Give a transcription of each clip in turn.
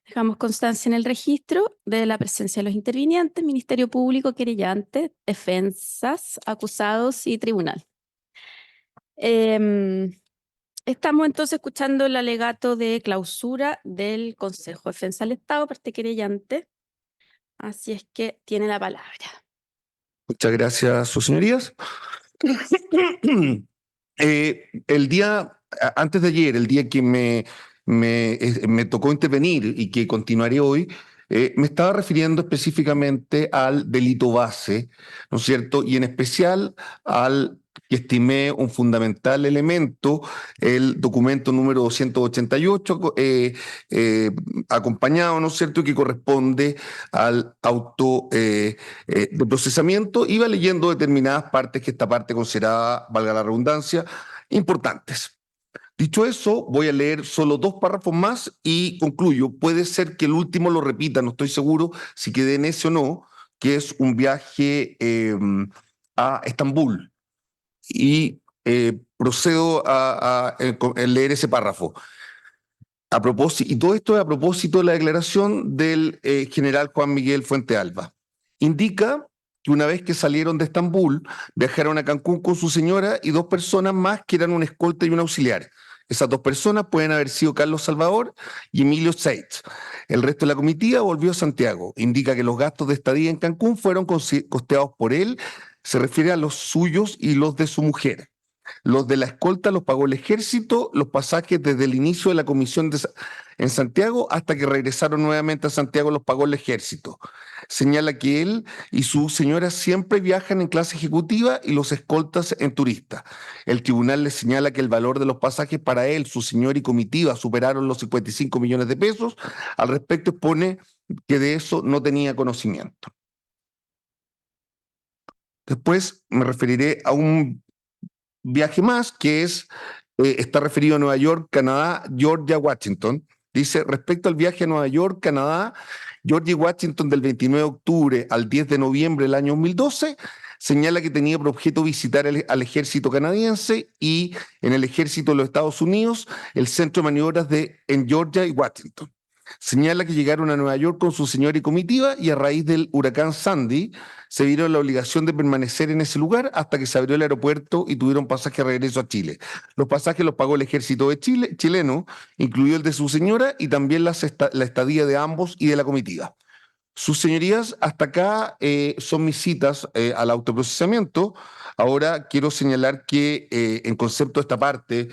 Dejamos constancia en el registro de la presencia de los intervinientes, Ministerio Público, querellante, defensas, acusados y tribunal. Estamos entonces escuchando el alegato de clausura del Consejo de Defensa del Estado, parte querellante. Así es que tiene la palabra. Muchas gracias, sus señorías. Antes de ayer, el día que me tocó intervenir y que continuaré hoy, me estaba refiriendo específicamente al delito base, ¿no es cierto? Y en especial al que estimé un fundamental elemento, el documento número 288, acompañado, ¿no es cierto?, que corresponde al auto de procesamiento. Iba leyendo determinadas partes que esta parte consideraba, valga la redundancia, importantes. Dicho eso, voy a leer solo 2 párrafos más y concluyo. Puede ser que el último lo repita, no estoy seguro si quedé en ese o no, que es un viaje a Estambul. Y procedo a leer ese párrafo. A propósito, y todo esto es a propósito de la declaración del general Juan Miguel Fuente Alba. Indica que una vez que salieron de Estambul, viajaron a Cancún con su señora y 2 personas más que eran un escolta y un auxiliar. Esas 2 personas pueden haber sido Carlos Salvador y Emilio Seitz. El resto de la comitiva volvió a Santiago. Indica que los gastos de estadía en Cancún fueron costeados por él, se refiere a los suyos y los de su mujer. Los de la escolta los pagó el ejército, los pasajes desde el inicio de la comisión en Santiago hasta que regresaron nuevamente a Santiago los pagó el ejército. Señala que él y su señora siempre viajan en clase ejecutiva y los escoltas en turista. El tribunal le señala que el valor de los pasajes para él, su señora y comitiva superaron los 55 millones de pesos. Al respecto expone que de eso no tenía conocimiento. Después me referiré a un viaje más, que está referido a Nueva York, Canadá, Georgia, Washington. Dice, respecto al viaje a Nueva York, Canadá, Georgia y Washington del 29 de octubre al 10 de noviembre del año 2012, señala que tenía por objeto visitar al ejército canadiense y en el ejército de los Estados Unidos el centro de maniobras en Georgia y Washington. Señala que llegaron a Nueva York con su señora y comitiva y a raíz del huracán Sandy se vieron la obligación de permanecer en ese lugar hasta que se abrió el aeropuerto y tuvieron pasaje de regreso a Chile. Los pasajes los pagó el ejército de Chile, chileno, incluido el de su señora y también la estadía de ambos y de la comitiva. Sus señorías, hasta acá son mis citas al autoprocesamiento. Ahora quiero señalar que en concepto de esta parte,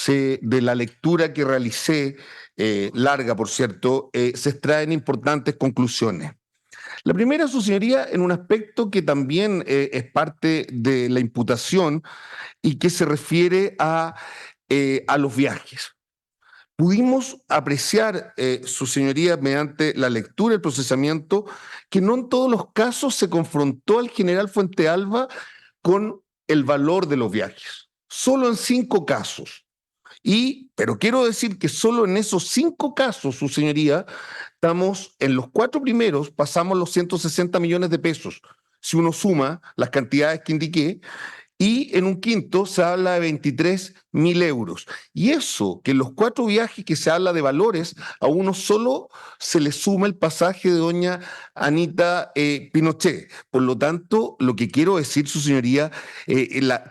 de la lectura que realicé, larga por cierto, se extraen importantes conclusiones. La primera, su señoría, en un aspecto que también es parte de la imputación y que se refiere a los viajes. Pudimos apreciar, su señoría, mediante la lectura y el procesamiento, que no en todos los casos se confrontó al general Fuente Alba con el valor de los viajes. Solo en 5 casos. Pero quiero decir que solo en esos 5 casos, su señoría, estamos en los 4 primeros, pasamos los 160 millones de pesos. Si uno suma las cantidades que indiqué, y en un quinto se habla de 23.000 euros. Y eso, que en los 4 viajes que se habla de valores, a uno solo se le suma el pasaje de doña Anita Pinochet. Por lo tanto, lo que quiero decir, su señoría,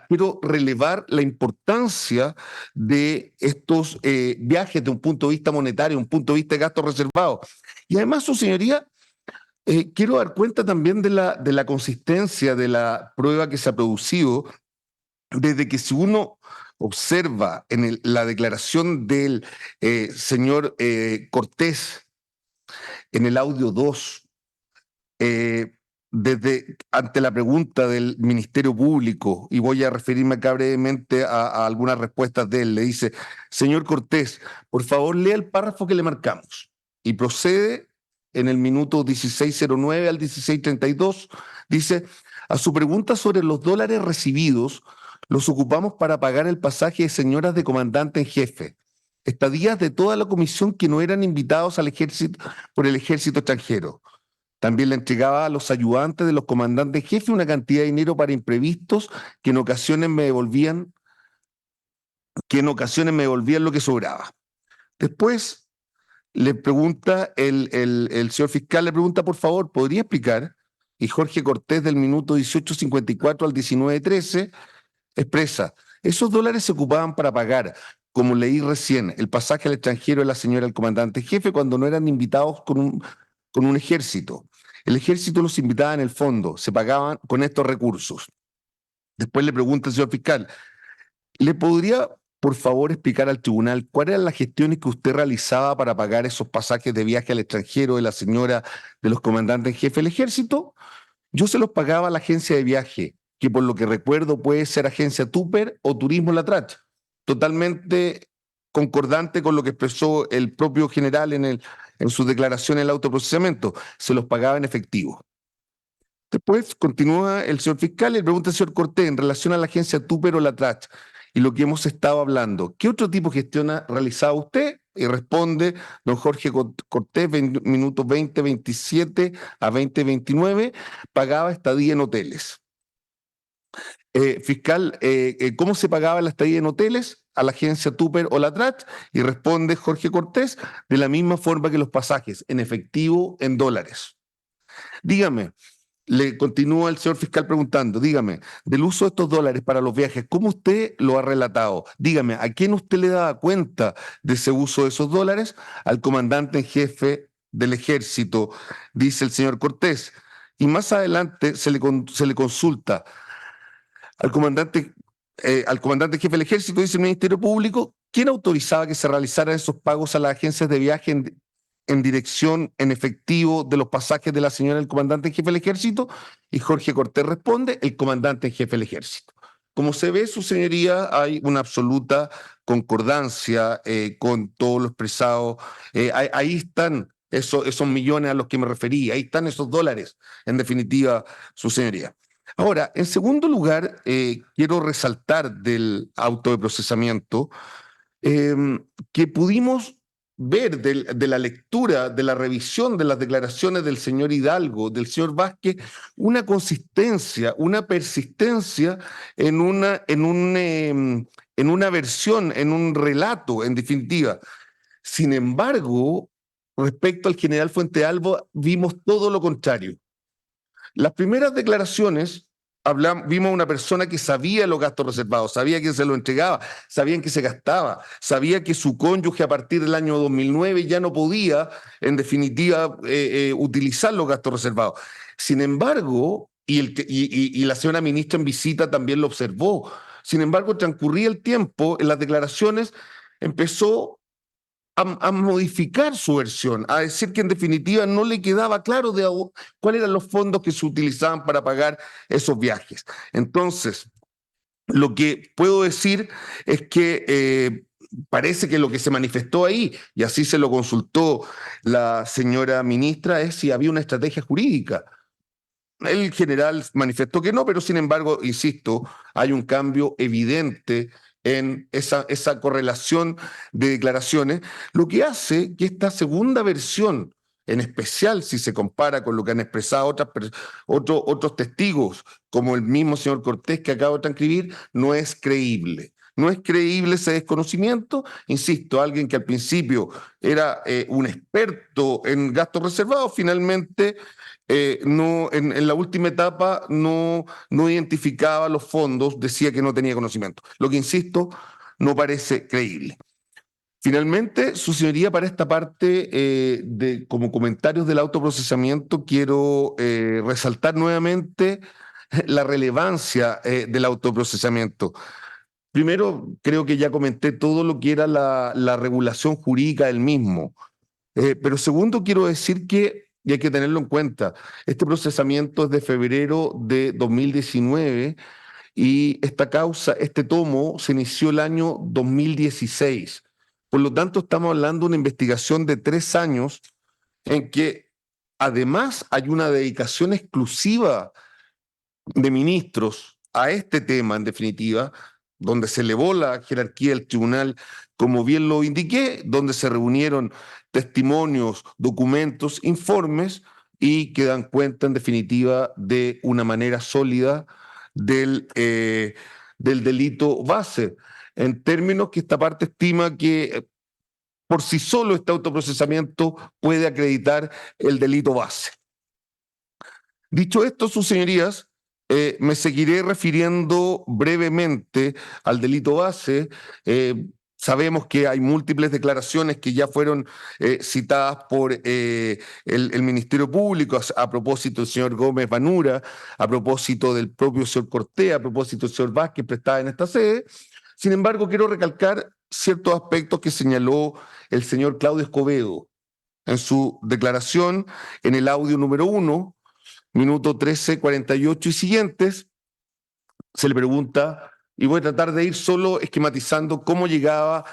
quiero relevar la importancia de estos viajes de un punto de vista monetario, un punto de vista de gastos reservados. Y además, su señoría, quiero dar cuenta también de la consistencia de la prueba que se ha producido, desde que si uno observa en la declaración del señor Cortés en el audio 2, ante la pregunta del Ministerio Público, y voy a referirme acá brevemente a algunas respuestas de él, le dice, señor Cortés, por favor lea el párrafo que le marcamos, y procede en el minuto 16:09 al 16:32, dice, a su pregunta sobre los dólares recibidos, los ocupamos para pagar el pasaje de señoras de comandante en jefe, estadías de toda la comisión que no eran invitados al ejército por el ejército extranjero. También le entregaba a los ayudantes de los comandantes en jefe una cantidad de dinero para imprevistos que en ocasiones me devolvían lo que sobraba. Después le pregunta, el señor fiscal le pregunta, por favor, ¿podría explicar? Y Jorge Cortés, del minuto 18:54 al 19:13, expresa, esos dólares se ocupaban para pagar, como leí recién, el pasaje al extranjero de la señora el comandante jefe cuando no eran invitados con un ejército. El ejército los invitaba en el fondo, se pagaban con estos recursos. Después le pregunta el señor fiscal, ¿le podría, por favor, explicar al tribunal cuáles eran las gestiones que usted realizaba para pagar esos pasajes de viaje al extranjero de la señora de los comandantes en jefe del ejército? Yo se los pagaba a la agencia de viaje, que por lo que recuerdo puede ser agencia Tupper o Turismo La Tracha. Totalmente concordante con lo que expresó el propio general en su declaración en el autoprocesamiento. Se los pagaba en efectivo. Después continúa el señor fiscal y le pregunta al señor Cortés en relación a la agencia Tupper o La Tracha y lo que hemos estado hablando. ¿Qué otro tipo de gestión ha realizado usted? Y responde don Jorge Cortés, minutos 20:27 a 20:29, pagaba estadía en hoteles. Fiscal, ¿cómo se pagaba la estadía en hoteles? A la agencia Tupper o La Tracha, y responde Jorge Cortés, de la misma forma que los pasajes, en efectivo, en dólares. Dígame, le continúa el señor fiscal preguntando, dígame, del uso de estos dólares para los viajes, ¿cómo usted lo ha relatado? Dígame, ¿a quién usted le daba cuenta de ese uso de esos dólares? Al comandante en jefe del ejército, dice el señor Cortés. Y más adelante se le consulta al comandante en jefe del ejército, dice el Ministerio Público, ¿quién autorizaba que se realizaran esos pagos a las agencias de viaje en dirección en efectivo de los pasajes de la señora del comandante en jefe del ejército? Y Jorge Cortés responde, el comandante en jefe del ejército. Como se ve, su señoría, hay una absoluta concordancia con todo lo expresado. Ahí están esos millones a los que me referí, ahí están esos dólares, en definitiva, su señoría. Ahora, en segundo lugar, quiero resaltar del auto de procesamiento eh, que pudimos ver de la lectura, de la revisión de las declaraciones del señor Hidalgo, del señor Vázquez, una consistencia, una persistencia en una versión, en un relato, en definitiva. Sin embargo, respecto al general Fuente Alba, vimos todo lo contrario. Las primeras declaraciones vimos a una persona que sabía los gastos reservados, sabía que se lo entregaba, sabía en qué se gastaba, sabía que su cónyuge a partir del año 2009 ya no podía, en definitiva, utilizar los gastos reservados. Sin embargo, y la señora ministra en visita también lo observó, sin embargo, transcurría el tiempo, en las declaraciones empezó a modificar su versión, a decir que en definitiva no le quedaba claro de cuáles eran los fondos que se utilizaban para pagar esos viajes. Entonces, lo que puedo decir es que parece que lo que se manifestó ahí, y así se lo consultó la señora ministra, es si había una estrategia jurídica. El general manifestó que no, pero sin embargo, insisto, hay un cambio evidente en esa correlación de declaraciones, lo que hace que esta segunda versión, en especial si se compara con lo que han expresado otros testigos, como el mismo señor Cortés que acabo de transcribir, no es creíble. No es creíble ese desconocimiento, insisto, alguien que al principio era un experto en gastos reservados, finalmente no, en la última etapa no identificaba los fondos, decía que no tenía conocimiento. Lo que, insisto, no parece creíble. Finalmente, su señoría, para esta parte, como comentarios del autoprocesamiento, quiero resaltar nuevamente la relevancia del autoprocesamiento. Primero, creo que ya comenté todo lo que era la regulación jurídica del mismo. Pero segundo, quiero decir que, y hay que tenerlo en cuenta, este procesamiento es de febrero de 2019 y esta causa, este tomo, se inició el año 2016. Por lo tanto, estamos hablando de una investigación de 3 años en que además hay una dedicación exclusiva de ministros a este tema, en definitiva, donde se elevó la jerarquía del tribunal, como bien lo indiqué, donde se reunieron testimonios, documentos, informes y que dan cuenta, en definitiva, de una manera sólida del delito base, en términos que esta parte estima que por sí solo este autoprocesamiento puede acreditar el delito base. Dicho esto, sus señorías, me seguiré refiriendo brevemente al delito base. Sabemos que hay múltiples declaraciones que ya fueron citadas por el Ministerio Público a propósito del señor Gómez Banura, a propósito del propio señor Cortea, a propósito del señor Vázquez prestada en esta sede. Sin embargo, quiero recalcar ciertos aspectos que señaló el señor Claudio Escobedo en su declaración en el audio número 1, minuto 13:48 y siguientes. Se le pregunta, y voy a tratar de ir solo esquematizando cómo llegaba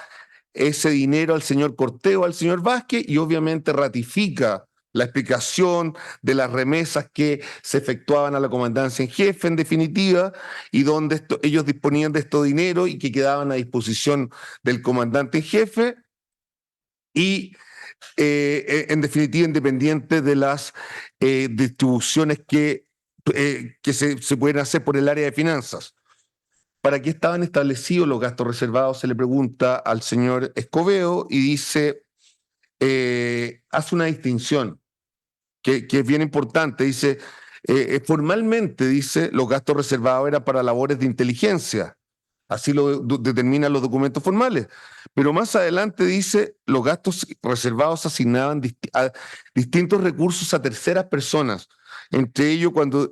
ese dinero al señor Corteo, al señor Vázquez, y obviamente ratifica la explicación de las remesas que se efectuaban a la comandancia en jefe, en definitiva, y donde ellos disponían de estos dinero y que quedaban a disposición del comandante en jefe, y en definitiva independiente de las distribuciones que se pueden hacer por el área de finanzas. ¿Para qué estaban establecidos los gastos reservados? Se le pregunta al señor Escobedo y dice, hace una distinción que es bien importante. Dice, formalmente, dice, los gastos reservados eran para labores de inteligencia. Así lo determinan los documentos formales. Pero más adelante dice, los gastos reservados asignaban a distintos recursos a terceras personas. Entre ellos, cuando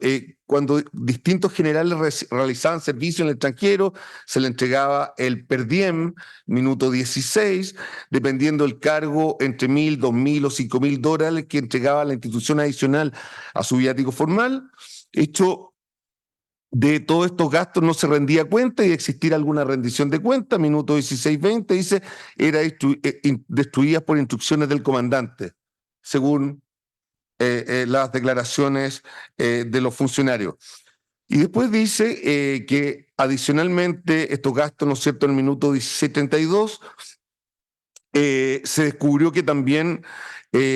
distintos generales realizaban servicio en el extranjero, se le entregaba el per diem, minuto 16, dependiendo del cargo, entre 1.000, 2.000 o 5.000 dólares que entregaba la institución adicional a su viático formal. Hecho de todos estos gastos no se rendía cuenta y existir alguna rendición de cuenta, minuto 16:20, dice, era destruida por instrucciones del comandante, según las declaraciones de los funcionarios. Y después dice que adicionalmente estos gastos, ¿no es cierto?, en el minuto 16:32, se descubrió que también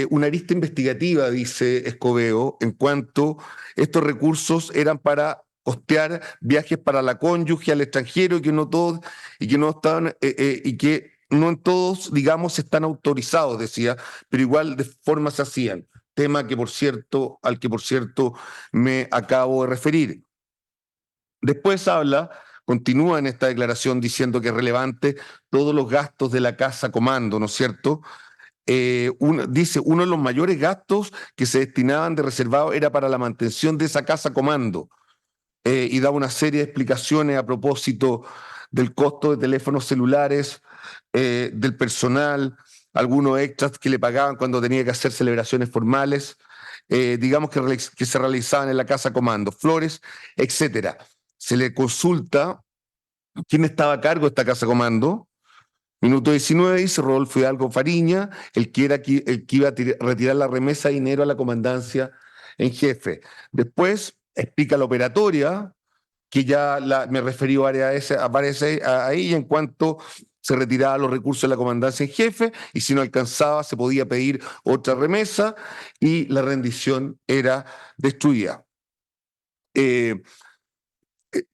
una arista investigativa, dice Escobedo, en cuanto estos recursos eran para costear viajes para la cónyuge al extranjero y que no todos, y que no estaban, y que no en todos, digamos, están autorizados, decía, pero igual de forma se hacían. Tema al que por cierto me acabo de referir. Después continúa en esta declaración diciendo que es relevante todos los gastos de la casa comando, ¿no es cierto? Dice, uno de los mayores gastos que se destinaban de reservado era para la mantención de esa casa comando, y da una serie de explicaciones a propósito del costo de teléfonos celulares, del personal, algunos extras que le pagaban cuando tenía que hacer celebraciones formales, digamos que se realizaban en la casa comando, flores, etcétera. Se le consulta quién estaba a cargo de esta casa comando. Minuto 19 dice Rodolfo Hidalgo Fariña, el que iba a retirar la remesa de dinero a la comandancia en jefe. Después explica la operatoria, que ya me referí varias veces a ella, en cuanto se retiraban los recursos de la comandancia en jefe y si no alcanzaba se podía pedir otra remesa y la rendición era destruida.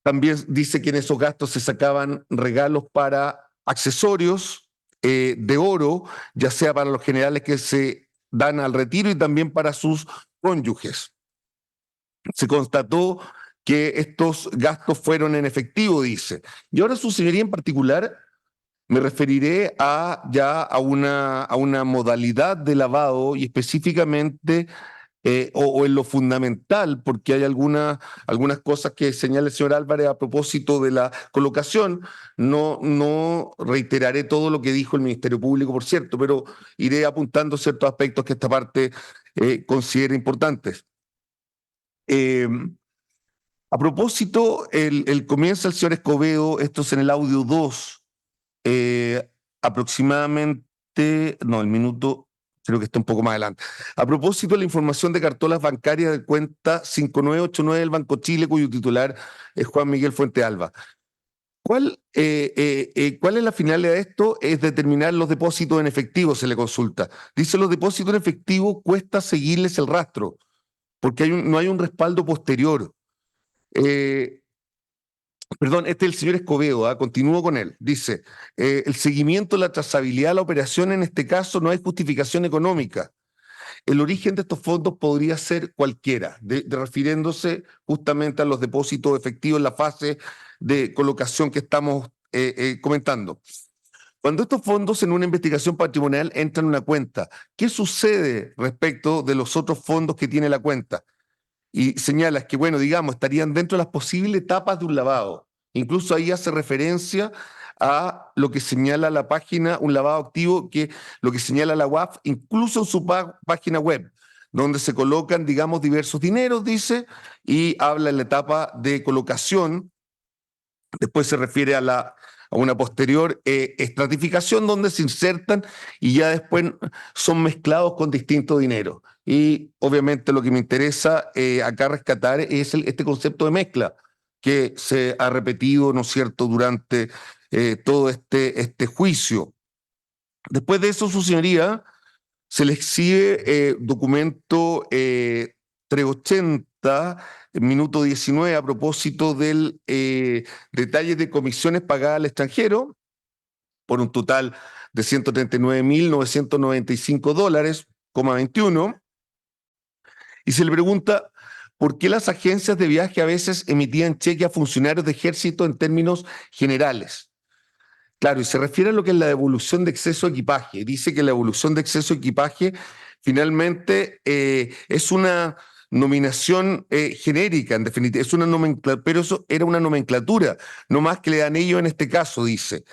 También dice que en esos gastos se sacaban regalos para accesorios de oro, ya sea para los generales que se dan al retiro y también para sus cónyuges. Se constató que estos gastos fueron en efectivo, dice. Y ahora su señoría en particular me referiré a una modalidad de lavado y específicamente o en lo fundamental, porque hay algunas cosas que señala el señor Álvarez a propósito de la colocación. No reiteraré todo lo que dijo el Ministerio Público, por cierto, pero iré apuntando ciertos aspectos que esta parte considera importantes. A propósito, comienza el señor Escobedo, esto es en el audio 2, aproximadamente, no, el minuto, creo que está un poco más adelante. A propósito de la información de cartolas bancarias de cuenta 5989 del Banco Chile, cuyo titular es Juan Miguel Fuente Alba. ¿Cuál es la finalidad de esto? Es determinar los depósitos en efectivo, se le consulta. Dice, los depósitos en efectivo cuesta seguirles el rastro, porque no hay un respaldo posterior. Perdón, este es el señor Escobedo, continúo con él. Dice, el seguimiento, la trazabilidad de la operación, en este caso no hay justificación económica. El origen de estos fondos podría ser cualquiera, refiriéndose justamente a los depósitos efectivos en la fase de colocación que estamos comentando. Cuando estos fondos en una investigación patrimonial entran en una cuenta, ¿qué sucede respecto de los otros fondos que tiene la cuenta? Y señalas que, bueno, digamos, estarían dentro de las posibles etapas de un lavado. Incluso ahí hace referencia a lo que señala la página, un lavado activo, que lo que señala la UAF, incluso en su página web, donde se colocan, digamos, diversos dineros, dice, y habla en la etapa de colocación. Después se refiere a una posterior estratificación donde se insertan y ya después son mezclados con distintos dineros. Y obviamente lo que me interesa acá rescatar es este concepto de mezcla que se ha repetido, ¿no es cierto?, durante todo este juicio. Después de eso, su señoría, se le exhibe documento 380, minuto 19, a propósito del detalles de comisiones pagadas al extranjero, por un total de $139.995,21. Y se le pregunta por qué las agencias de viaje a veces emitían cheques a funcionarios de ejército en términos generales. Claro, y se refiere a lo que es la devolución de exceso de equipaje. Dice que la devolución de exceso de equipaje finalmente es una nominación genérica, en definitiva, es una nomenclatura, pero eso era una nomenclatura, no más que le dan ellos en este caso, dice,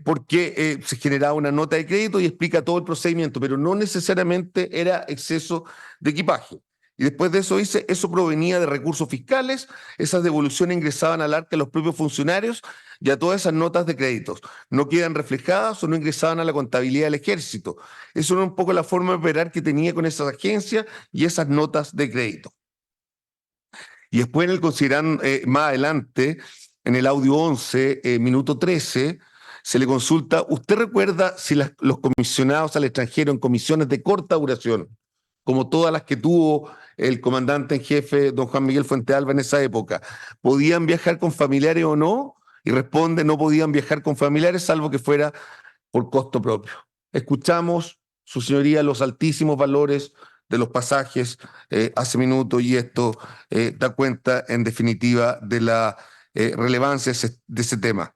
porque se generaba una nota de crédito y explica todo el procedimiento, pero no necesariamente era exceso de equipaje. Y después de eso dice, eso provenía de recursos fiscales, esas devoluciones ingresaban al arte de los propios funcionarios y a todas esas notas de créditos. No quedan reflejadas o no ingresaban a la contabilidad del ejército. Eso era un poco la forma de operar que tenía con esas agencias y esas notas de crédito. Y después en el consideran más adelante, en el audio 11, minuto 13, se le consulta, ¿usted recuerda si los comisionados al extranjero en comisiones de corta duración, como todas las que tuvo el comandante en jefe, don Juan Miguel Fuentealba, en esa época, podían viajar con familiares o no? Y responde, no podían viajar con familiares, salvo que fuera por costo propio. Escuchamos, su señoría, los altísimos valores de los pasajes hace minutos y esto da cuenta, en definitiva, de la relevancia de ese tema.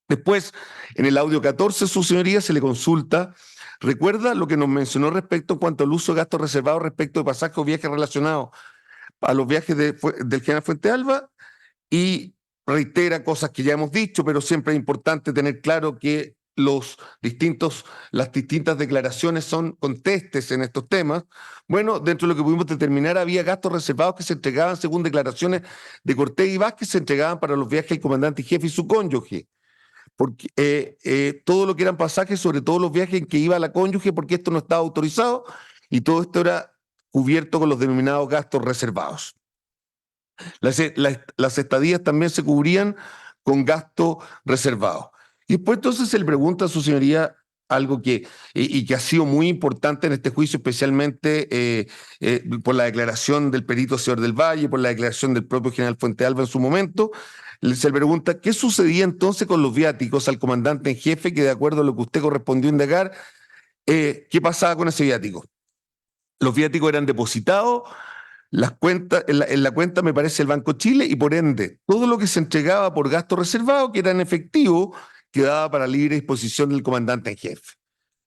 Después, en el audio 14, su señoría, se le consulta, ¿recuerda lo que nos mencionó respecto en cuanto al uso de gastos reservados respecto de pasajes o viajes relacionados a los viajes del general Fuentealba? Y reitera cosas que ya hemos dicho, pero siempre es importante tener claro que las distintas declaraciones son contestes en estos temas. Bueno, dentro de lo que pudimos determinar, había gastos reservados que se entregaban según declaraciones de Cortés y Vázquez, se entregaban para los viajes del comandante y jefe y su cónyuge. Porque todo lo que eran pasajes, sobre todo los viajes en que iba la cónyuge, porque esto no estaba autorizado, y todo esto era cubierto con los denominados gastos reservados. Las estadías también se cubrían con gastos reservados. Y después entonces se le pregunta a su señoría algo que ha sido muy importante en este juicio, especialmente por la declaración del perito señor del Valle, por la declaración del propio general Fuentealba en su momento. Se le pregunta qué sucedía entonces con los viáticos al comandante en jefe, que de acuerdo a lo que usted correspondió indagar, ¿qué pasaba con ese viático? Los viáticos eran depositados las cuentas, en la cuenta, me parece, el Banco Chile, y por ende, todo lo que se entregaba por gasto reservado, que era en efectivo, quedaba para libre disposición del comandante en jefe.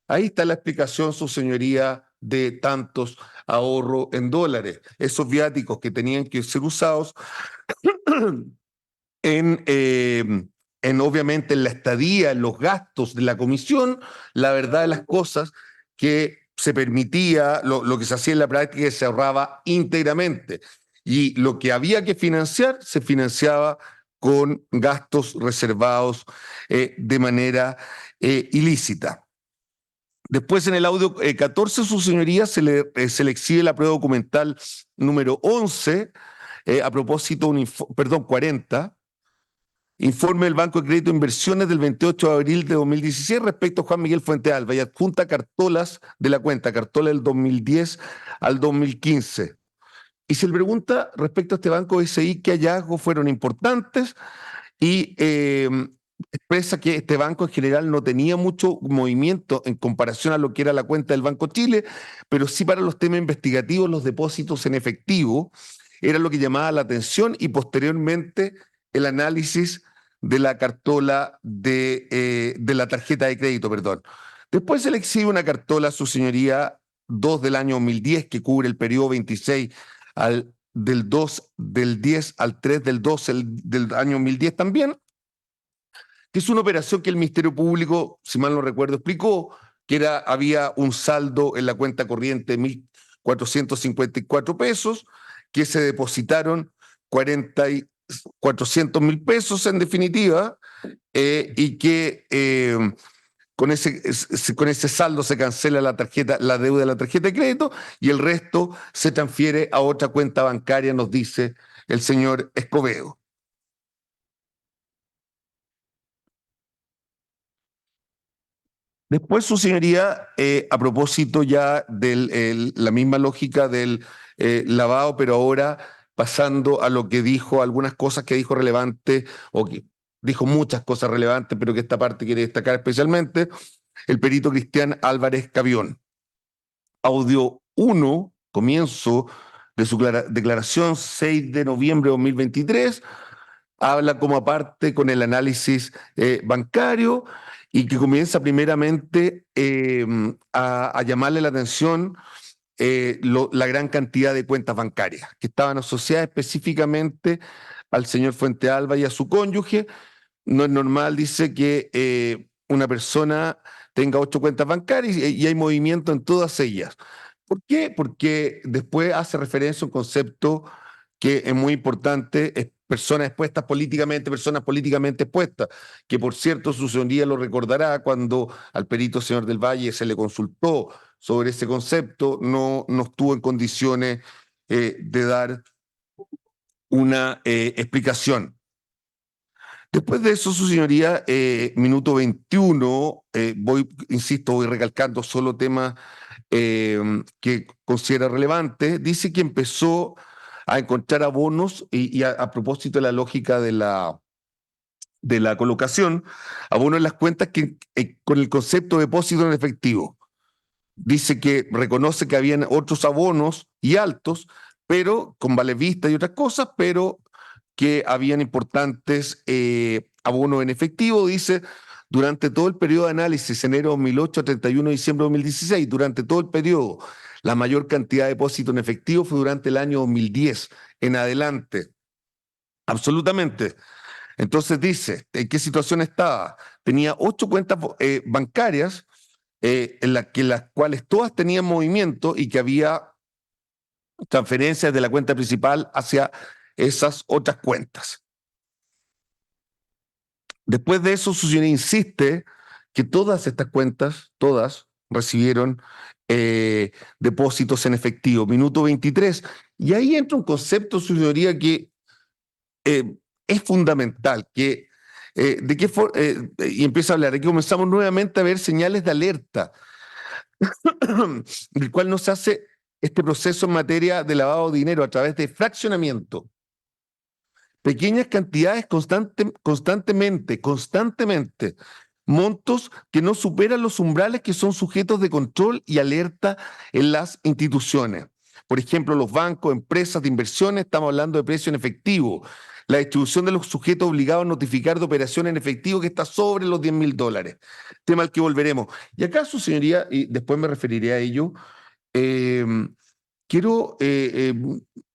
Ahí está la explicación, su señoría, de tantos ahorros en dólares. Esos viáticos que tenían que ser usados obviamente en la estadía, en los gastos de la comisión, la verdad de las cosas que se permitía, lo que se hacía en la práctica, se ahorraba íntegramente. Y lo que había que financiar, se financiaba con gastos reservados de manera ilícita. Después, en el audio 14, su señoría, se le exhibe la prueba documental número 11, a propósito, 40, informe del Banco de Crédito e Inversiones del 28 de abril de 2016 respecto a Juan Miguel Fuentealba, y adjunta cartolas de la cuenta, cartola del 2010 al 2015. Y se le pregunta respecto a este banco SI qué hallazgos fueron importantes y expresa que este banco en general no tenía mucho movimiento en comparación a lo que era la cuenta del Banco Chile, pero sí para los temas investigativos, los depósitos en efectivo, era lo que llamaba la atención y posteriormente el análisis de la cartola de la tarjeta de crédito, perdón. Después se le exhibe una cartola a su señoría 2 del año 2010 que cubre el periodo 26 del 10 al 3 del 12 del año 2010 también, que es una operación que el Ministerio Público, si mal no recuerdo, explicó que había un saldo en la cuenta corriente de 1.454 pesos, que se depositaron 400.000 pesos en definitiva, y que con ese saldo se cancela la deuda de la tarjeta de crédito y el resto se transfiere a otra cuenta bancaria, nos dice el señor Escobedo. Después, su señoría, a propósito ya de la misma lógica del lavado, pero ahora pasando a lo que dijo, algunas cosas que dijo relevante, o que dijo muchas cosas relevantes, pero que esta parte quiere destacar especialmente, el perito Cristian Álvarez Cabión. Audio 1, comienzo de su declaración, 6 de noviembre de 2023, habla como aparte con el análisis bancario y que comienza primeramente a llamarle la atención la gran cantidad de cuentas bancarias que estaban asociadas específicamente al señor Fuente Alba y a su cónyuge. No es normal, dice, que una persona tenga 8 cuentas bancarias y hay movimiento en todas ellas. ¿Por qué? Porque después hace referencia a un concepto que es muy importante, es personas políticamente expuestas, que por cierto su señoría lo recordará cuando al perito señor del Valle se le consultó sobre ese concepto, no estuvo en condiciones de dar una explicación. Después de eso, su señoría, minuto 21, voy recalcando solo temas que considera relevantes, dice que empezó a encontrar abonos y a propósito de la lógica de la colocación, abonos en las cuentas con el concepto de depósito en efectivo. Dice que reconoce que habían otros abonos y altos, pero con vale vista y otras cosas, pero que habían importantes abonos en efectivo, dice, durante todo el periodo de análisis, enero 2008 a 31 de diciembre de 2016, durante todo el periodo, la mayor cantidad de depósito en efectivo fue durante el año 2010 en adelante. Absolutamente. Entonces dice, ¿en qué situación estaba? Tenía 8 cuentas bancarias en las cuales todas tenían movimiento y que había transferencias de la cuenta principal hacia esas otras cuentas. Después de eso, su señoría insiste que todas estas cuentas, todas, recibieron depósitos en efectivo. Minuto 23. Y ahí entra un concepto, su señoría, que es fundamental, que y empieza a hablar de que comenzamos nuevamente a ver señales de alerta, del cual no se hace este proceso en materia de lavado de dinero a través de fraccionamiento. Pequeñas cantidades constantemente, montos que no superan los umbrales que son sujetos de control y alerta en las instituciones. Por ejemplo, los bancos, empresas de inversiones, estamos hablando de precio en efectivo. La distribución de los sujetos obligados a notificar de operación en efectivo que está sobre los $10.000. Tema al que volveremos. Y acá, su señoría, y después me referiré a ello, quiero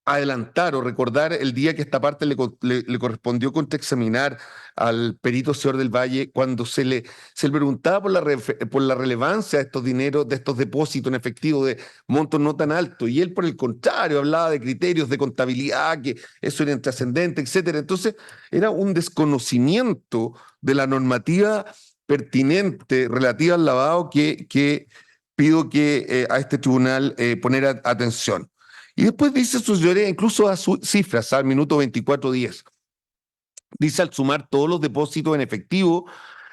adelantar o recordar el día que esta parte le correspondió contraexaminar al perito señor del Valle cuando se le preguntaba por la relevancia de estos dineros, de estos depósitos en efectivo de montos no tan altos, y él por el contrario hablaba de criterios de contabilidad, que eso era intrascendente, etcétera. Entonces era un desconocimiento de la normativa pertinente relativa al lavado que pido que a este tribunal poner atención. Y después dice su señoría, incluso a sus cifras, al minuto 24:10. Dice, al sumar todos los depósitos en efectivo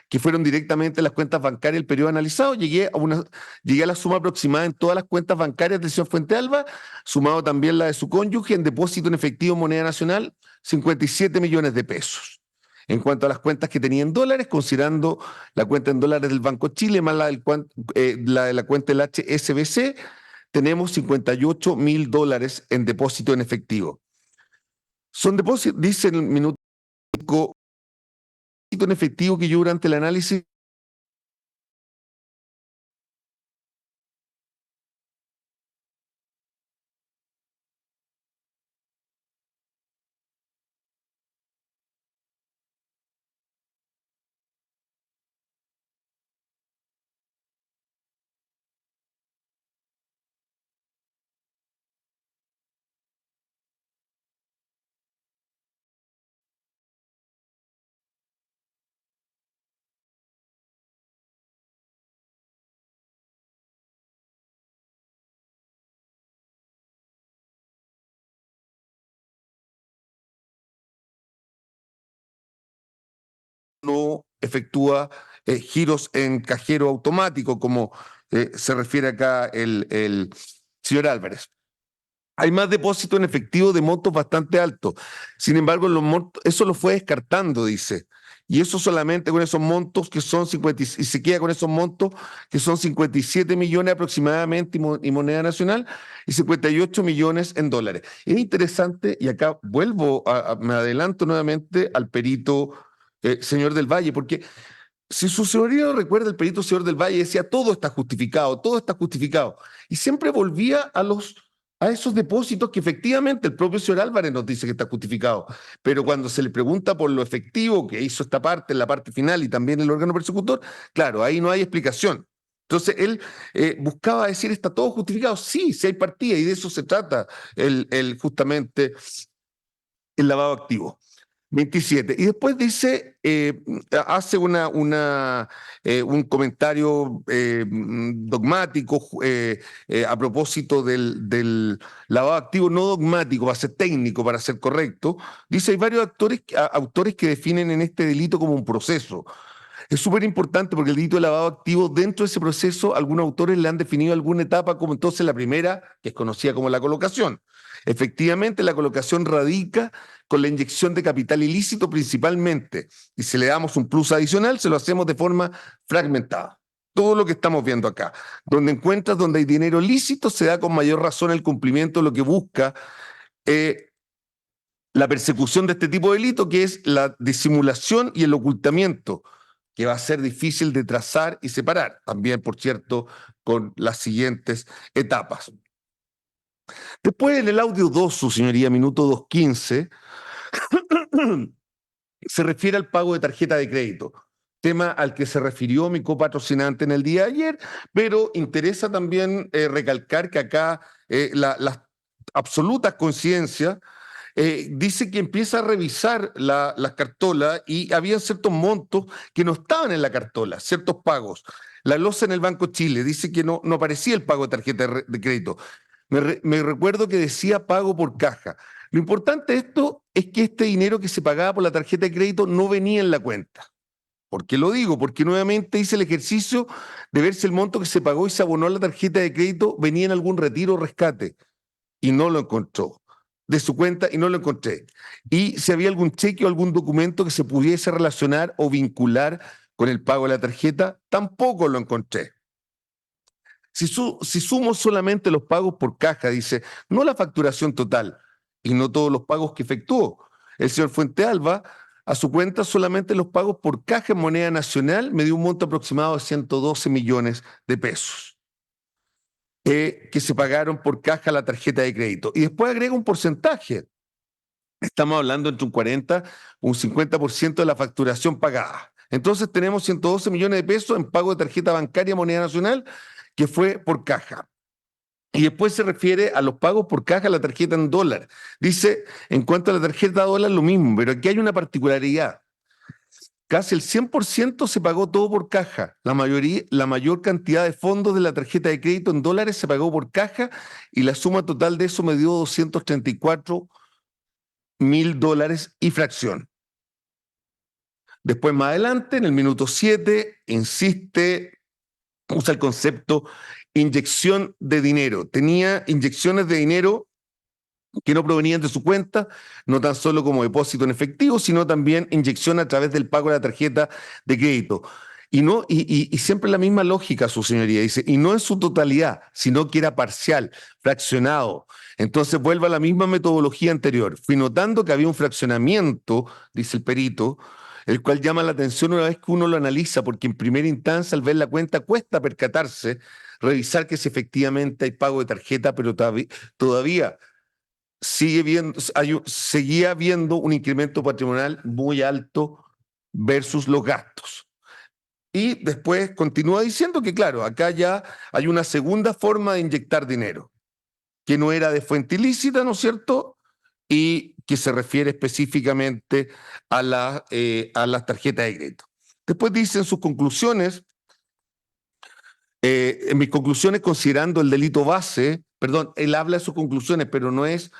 que fueron directamente a las cuentas bancarias del periodo analizado. Llegué a la suma aproximada en todas las cuentas bancarias del señor Fuentealba, sumado también la de su cónyuge, en depósito en efectivo moneda nacional, 57 millones de pesos. En cuanto a las cuentas que tenía en dólares, considerando la cuenta en dólares del Banco Chile más la de la cuenta del HSBC, tenemos 58.000 dólares en depósito en efectivo. Son depósitos, dice en el minuto en efectivo que yo durante el análisis no efectúa giros en cajero automático, como se refiere acá el señor Álvarez. Hay más depósito en efectivo de montos bastante altos. Sin embargo, eso lo fue descartando, dice. Y eso solamente con esos montos que son 50, y se queda con esos montos que son 57 millones aproximadamente y moneda nacional y 58 millones en dólares. Es interesante, y acá me adelanto nuevamente al perito señor del Valle, porque si su señoría recuerda, el perito señor del Valle decía todo está justificado, todo está justificado. Y siempre volvía a esos depósitos que efectivamente el propio señor Álvarez nos dice que está justificado. Pero cuando se le pregunta por lo efectivo que hizo esta parte, en la parte final y también el órgano persecutor, claro, ahí no hay explicación. Entonces él buscaba decir, ¿está todo justificado? Sí, sí hay partida y de eso se trata justamente el lavado activo. 27. Y después dice, hace un comentario dogmático a propósito del lavado activo, no dogmático, va a ser técnico para ser correcto. Dice, hay varios autores que definen en este delito como un proceso. Es súper importante porque el delito de lavado activo, dentro de ese proceso, algunos autores le han definido alguna etapa como entonces la primera, que es conocida como la colocación. Efectivamente, la colocación radica con la inyección de capital ilícito principalmente, y si le damos un plus adicional, se lo hacemos de forma fragmentada. Todo lo que estamos viendo acá. Donde hay dinero lícito, se da con mayor razón el cumplimiento de lo que busca la persecución de este tipo de delito, que es la disimulación y el ocultamiento, que va a ser difícil de trazar y separar. También, por cierto, con las siguientes etapas. Después, en el audio 2, su señoría, minuto 2:15, se refiere al pago de tarjeta de crédito, tema al que se refirió mi copatrocinante en el día de ayer, pero interesa también recalcar que acá las absolutas coincidencias dice que empieza a revisar las cartolas y había ciertos montos que no estaban en la cartola, ciertos pagos. La losa en el Banco Chile dice que no aparecía el pago de tarjeta de crédito. Me recuerdo que decía pago por caja. Lo importante de esto es que este dinero que se pagaba por la tarjeta de crédito no venía en la cuenta. ¿Por qué lo digo? Porque nuevamente hice el ejercicio de ver si el monto que se pagó y se abonó a la tarjeta de crédito venía en algún retiro o rescate. Y no lo encontró de su cuenta y no lo encontré. Y si había algún cheque o algún documento que se pudiese relacionar o vincular con el pago de la tarjeta, tampoco lo encontré. Si sumo solamente los pagos por caja, dice, no la facturación total y no todos los pagos que efectuó. El señor Fuentealba, a su cuenta, solamente los pagos por caja en moneda nacional me dio un monto aproximado de 112 millones de pesos. Que se pagaron por caja la tarjeta de crédito. Y después agrega un porcentaje. Estamos hablando entre un 40 o un 50% de la facturación pagada. Entonces tenemos 112 millones de pesos en pago de tarjeta bancaria moneda nacional que fue por caja. Y después se refiere a los pagos por caja, la tarjeta en dólar. Dice, en cuanto a la tarjeta dólar, lo mismo, pero aquí hay una particularidad. Casi el 100% se pagó todo por caja. La mayor cantidad de fondos de la tarjeta de crédito en dólares se pagó por caja y la suma total de eso me dio 234.000 dólares y fracción. Después, más adelante, en el minuto 7, insiste, usa el concepto inyección de dinero. Tenía inyecciones de dinero que no provenían de su cuenta, no tan solo como depósito en efectivo, sino también inyección a través del pago de la tarjeta de crédito. Y siempre la misma lógica, su señoría, dice, y no en su totalidad, sino que era parcial, fraccionado. Entonces vuelve a la misma metodología anterior. Fui notando que había un fraccionamiento, dice el perito, el cual llama la atención una vez que uno lo analiza, porque en primera instancia, al ver la cuenta, cuesta percatarse, revisar que si efectivamente hay pago de tarjeta, pero todavía seguía habiendo un incremento patrimonial muy alto versus los gastos. Y después continúa diciendo que, claro, acá ya hay una segunda forma de inyectar dinero, que no era de fuente ilícita, ¿no es cierto? Y que se refiere específicamente a las tarjetas de crédito. Después dice en sus conclusiones, en mis conclusiones considerando el delito base, perdón, él habla de sus conclusiones, pero no es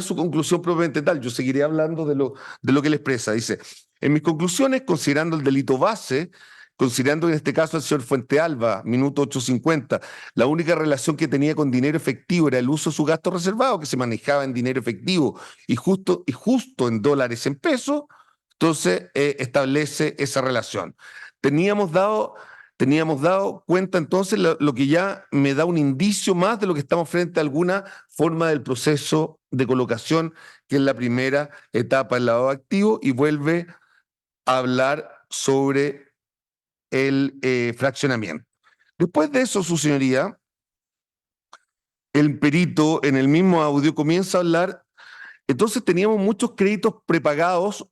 su conclusión propiamente tal, yo seguiré hablando de lo que él expresa. Dice, en mis conclusiones, considerando el delito base, considerando en este caso al señor Fuentealba, minuto 8:50, la única relación que tenía con dinero efectivo era el uso de su gasto reservado, que se manejaba en dinero efectivo y justo en dólares en pesos, entonces establece esa relación. Teníamos dado cuenta entonces lo que ya me da un indicio más de lo que estamos frente a alguna forma del proceso de colocación, que es la primera etapa del lavado de activos, y vuelve a hablar sobre el fraccionamiento. Después de eso, su señoría, el perito en el mismo audio comienza a hablar, entonces teníamos muchos créditos prepagados,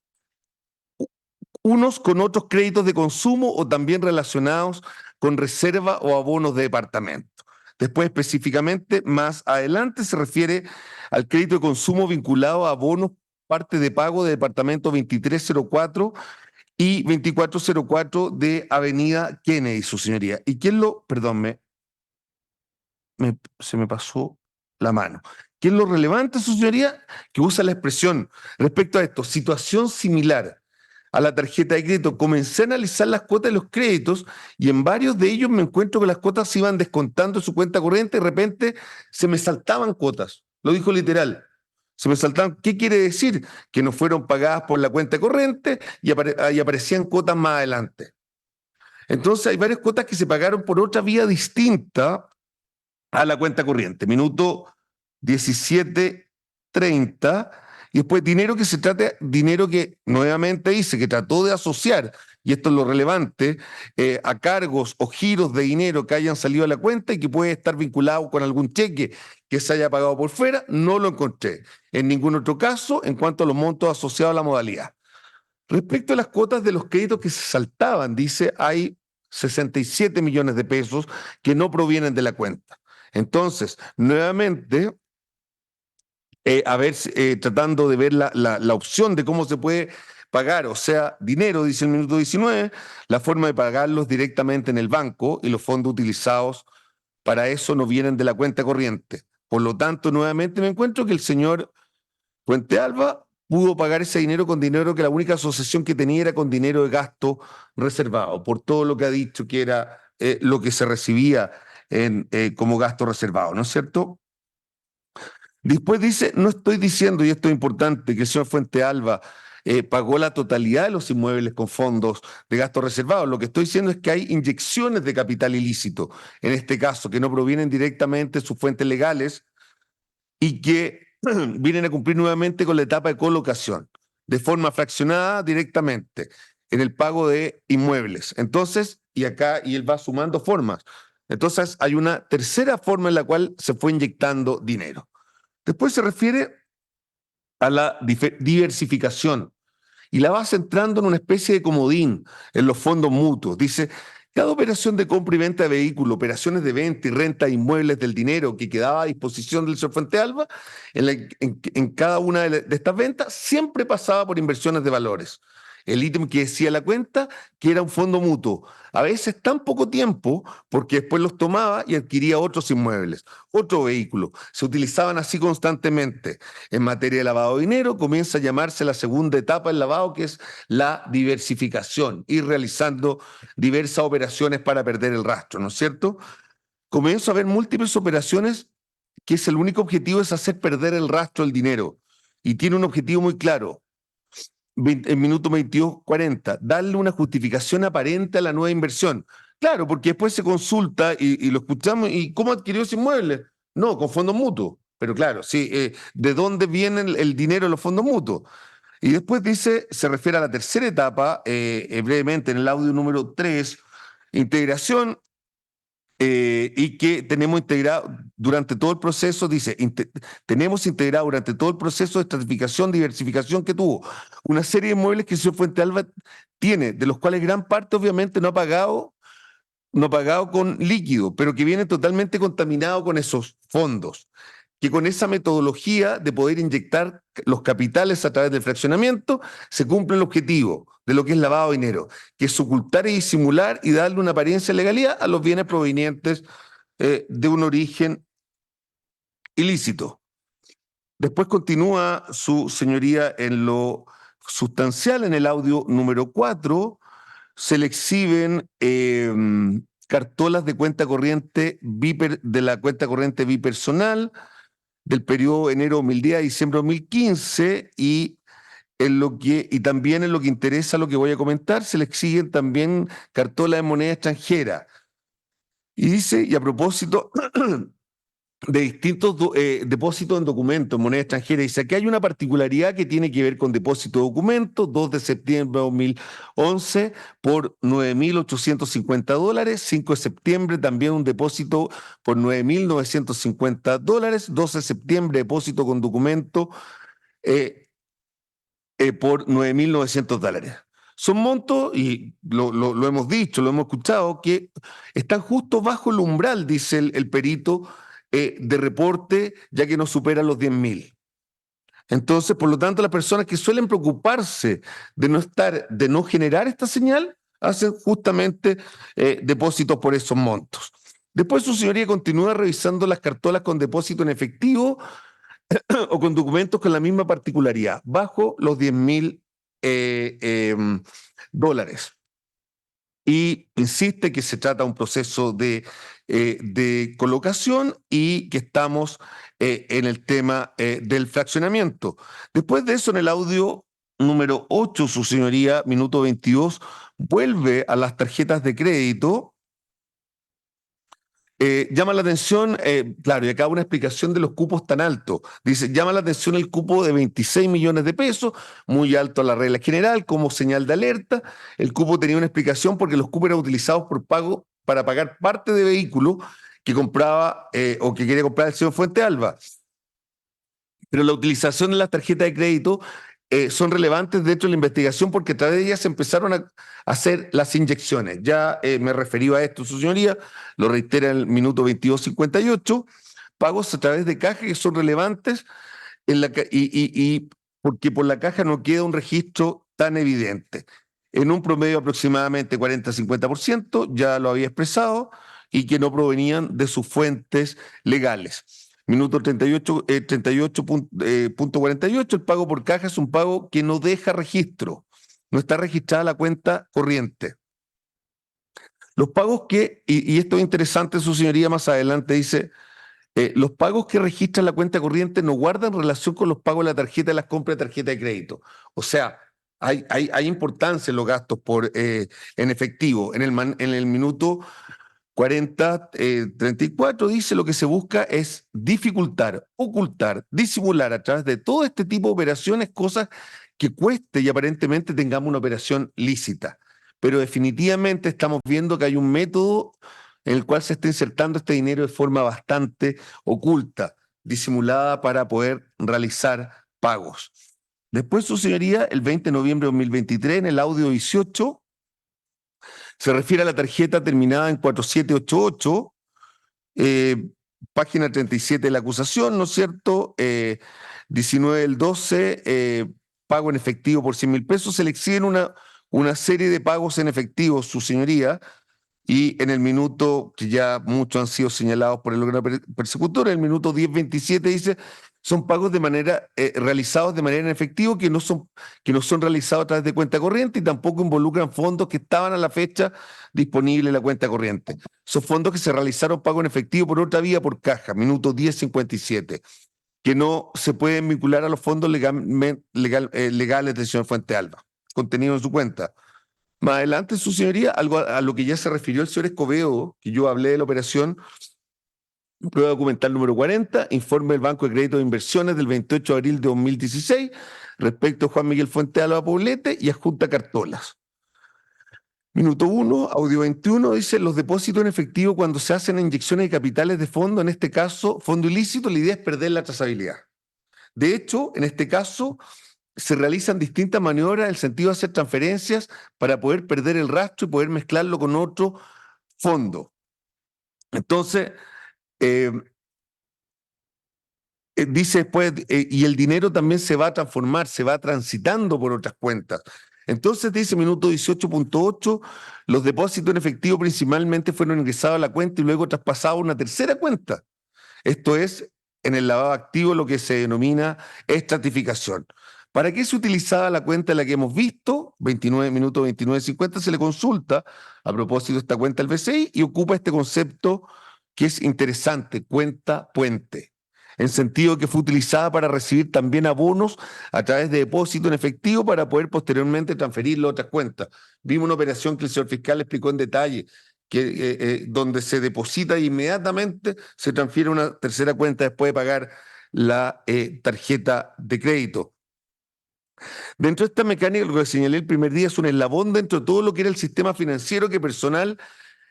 unos con otros créditos de consumo o también relacionados con reserva o abonos de departamento. Después, específicamente, más adelante se refiere al crédito de consumo vinculado a abonos, parte de pago de departamento 2304 y 2404 de Avenida Kennedy, su señoría. ¿Y quién perdón, se me pasó la mano? ¿Qué es lo relevante, su señoría? Que usa la expresión respecto a esto, situación similar a la tarjeta de crédito. Comencé a analizar las cuotas de los créditos y en varios de ellos me encuentro que las cuotas se iban descontando en su cuenta corriente y de repente se me saltaban cuotas. Lo dijo literal. Se me saltaban. ¿Qué quiere decir? Que no fueron pagadas por la cuenta corriente y aparecían cuotas más adelante. Entonces hay varias cuotas que se pagaron por otra vía distinta a la cuenta corriente. Minuto 17:30. Y después dinero que nuevamente dice que trató de asociar, y esto es lo relevante, a cargos o giros de dinero que hayan salido a la cuenta y que puede estar vinculado con algún cheque que se haya pagado por fuera. No lo encontré en ningún otro caso en cuanto a los montos asociados a la modalidad. Respecto a las cuotas de los créditos que se saltaban, dice, hay 67 millones de pesos que no provienen de la cuenta. Entonces, nuevamente, tratando de ver la opción de cómo se puede pagar, o sea, dinero, dice el minuto 19, la forma de pagarlos directamente en el banco y los fondos utilizados para eso no vienen de la cuenta corriente. Por lo tanto, nuevamente me encuentro que el señor Fuentealba pudo pagar ese dinero con dinero que la única asociación que tenía era con dinero de gasto reservado, por todo lo que ha dicho que era lo que se recibía como gasto reservado, ¿no es cierto? Después dice, no estoy diciendo, y esto es importante, que el señor Fuentealba pagó la totalidad de los inmuebles con fondos de gasto reservado. Lo que estoy diciendo es que hay inyecciones de capital ilícito, en este caso, que no provienen directamente de sus fuentes legales y que vienen a cumplir nuevamente con la etapa de colocación, de forma fraccionada directamente, en el pago de inmuebles. Entonces, y él va sumando formas. Entonces, hay una tercera forma en la cual se fue inyectando dinero. Después se refiere a la diversificación y la va centrando en una especie de comodín en los fondos mutuos. Dice, cada operación de compra y venta de vehículos, operaciones de venta y renta de inmuebles del dinero que quedaba a disposición del señor Fuentealba, en cada una de estas ventas siempre pasaba por inversiones de valores. el ítem que decía la cuenta, que era un fondo mutuo. A veces tan poco tiempo, porque después los tomaba y adquiría otros inmuebles, otro vehículo. Se utilizaban así constantemente. En materia de lavado de dinero, comienza a llamarse la segunda etapa del lavado, que es la diversificación, ir realizando diversas operaciones para perder el rastro, ¿no es cierto? Comienzo a ver múltiples operaciones que es el único objetivo es hacer perder el rastro del dinero. Y tiene un objetivo muy claro. En minuto 22:40, darle una justificación aparente a la nueva inversión. Claro, porque después se consulta y lo escuchamos, ¿y cómo adquirió ese inmueble? No, con fondos mutuos. Pero claro, sí, ¿de dónde viene el dinero de los fondos mutuos? Y después dice, se refiere a la tercera etapa, brevemente en el audio número 3, integración, y que tenemos integrado durante todo el proceso, dice, tenemos integrado durante todo el proceso de estratificación, diversificación que tuvo una serie de inmuebles que el señor Fuentealba tiene, de los cuales gran parte obviamente no ha pagado con líquido, pero que viene totalmente contaminado con esos fondos, que con esa metodología de poder inyectar los capitales a través del fraccionamiento se cumple el objetivo de lo que es lavado de dinero, que es ocultar y disimular y darle una apariencia de legalidad a los bienes provenientes de un origen ilícito. Después continúa su señoría en lo sustancial, en el audio número 4, se le exhiben cartolas de cuenta corriente de la cuenta corriente bipersonal del periodo enero 2010 a diciembre 2015 y también en lo que interesa lo que voy a comentar, se le exigen también cartolas de moneda extranjera. Y dice, y a propósito de distintos depósitos en documentos, en moneda extranjera. Dice, aquí hay una particularidad que tiene que ver con depósito de documentos, 2 de septiembre de 2011 por $9.850, 5 de septiembre también un depósito por $9.950, 12 de septiembre depósito con documento por $9.900. Son montos, y lo hemos dicho, lo hemos escuchado, que están justo bajo el umbral, dice el perito, de reporte, ya que no superan los 10.000. Entonces, por lo tanto, las personas que suelen preocuparse de no generar esta señal, hacen justamente depósitos por esos montos. Después su señoría continúa revisando las cartolas con depósito en efectivo o con documentos con la misma particularidad, bajo los $10.000. Y insiste que se trata de un proceso de colocación y que estamos en el tema del fraccionamiento. Después de eso, en el audio número 8, su señoría, minuto 22, vuelve a las tarjetas de crédito. Llama la atención, claro, y acá una explicación de los cupos tan altos. Dice, llama la atención el cupo de 26 millones de pesos, muy alto a la regla general, como señal de alerta. El cupo tenía una explicación porque los cupos eran utilizados para pagar parte de vehículo que compraba o que quería comprar el señor Fuentealba. Pero la utilización de las tarjetas de crédito son relevantes dentro de la investigación porque a través de ellas se empezaron a hacer las inyecciones. Ya me referí a esto, su señoría, lo reitera en el minuto 22:58, pagos a través de caja que son relevantes y porque por la caja no queda un registro tan evidente. En un promedio aproximadamente 40-50%, ya lo había expresado, y que no provenían de sus fuentes legales. Minuto 38.48, el pago por caja es un pago que no deja registro, no está registrada la cuenta corriente. Los pagos y esto es interesante, su señoría más adelante dice, los pagos que registra la cuenta corriente no guardan relación con los pagos de la tarjeta de las compras de tarjeta de crédito. O sea, hay importancia en los gastos en efectivo. En el minuto 34 dice lo que se busca es dificultar, ocultar, disimular a través de todo este tipo de operaciones cosas que cueste y aparentemente tengamos una operación lícita. Pero definitivamente estamos viendo que hay un método en el cual se está insertando este dinero de forma bastante oculta, disimulada para poder realizar pagos. Después, su señoría, el 20 de noviembre de 2023, en el audio 18, se refiere a la tarjeta terminada en 4788, página 37 de la acusación, ¿no es cierto? 19 del 12, pago en efectivo por 100.000 pesos, se le exigen una serie de pagos en efectivo, su señoría, y en el minuto, que ya muchos han sido señalados por el órgano persecutor, en el minuto 10:27 dice, son pagos realizados de manera en efectivo que no son realizados a través de cuenta corriente y tampoco involucran fondos que estaban a la fecha disponibles en la cuenta corriente. Son fondos que se realizaron pago en efectivo por otra vía, por caja, minuto 10:57, que no se pueden vincular a los fondos legales del señor Fuentealba, contenido en su cuenta. Más adelante, su señoría, algo a lo que ya se refirió el señor Escobedo, que yo hablé de la operación, prueba documental número 40, informe del Banco de Crédito de Inversiones del 28 de abril de 2016, respecto a Juan Miguel Fuentealba Poblete y adjunta Cartolas. Minuto 1, audio 21, dice, los depósitos en efectivo cuando se hacen inyecciones de capitales de fondo, en este caso, fondo ilícito, la idea es perder la trazabilidad. De hecho, en este caso, se realizan distintas maniobras en el sentido de hacer transferencias para poder perder el rastro y poder mezclarlo con otro fondo. Entonces, dice después, y el dinero también se va a transformar, se va transitando por otras cuentas. Entonces dice minuto 18.8, los depósitos en efectivo principalmente fueron ingresados a la cuenta y luego traspasados a una tercera cuenta. Esto es, en el lavado activo, lo que se denomina estratificación. ¿Para qué se utilizaba la cuenta en la que hemos visto? 29 minutos 29:50 se le consulta a propósito de esta cuenta al BCI y ocupa este concepto que es interesante, cuenta puente, en sentido que fue utilizada para recibir también abonos a través de depósito en efectivo para poder posteriormente transferirlo a otras cuentas. Vimos una operación que el señor fiscal explicó en detalle, donde se deposita e inmediatamente se transfiere a una tercera cuenta después de pagar la tarjeta de crédito. Dentro de esta mecánica, lo que señalé el primer día es un eslabón dentro de todo lo que era el sistema financiero que personal,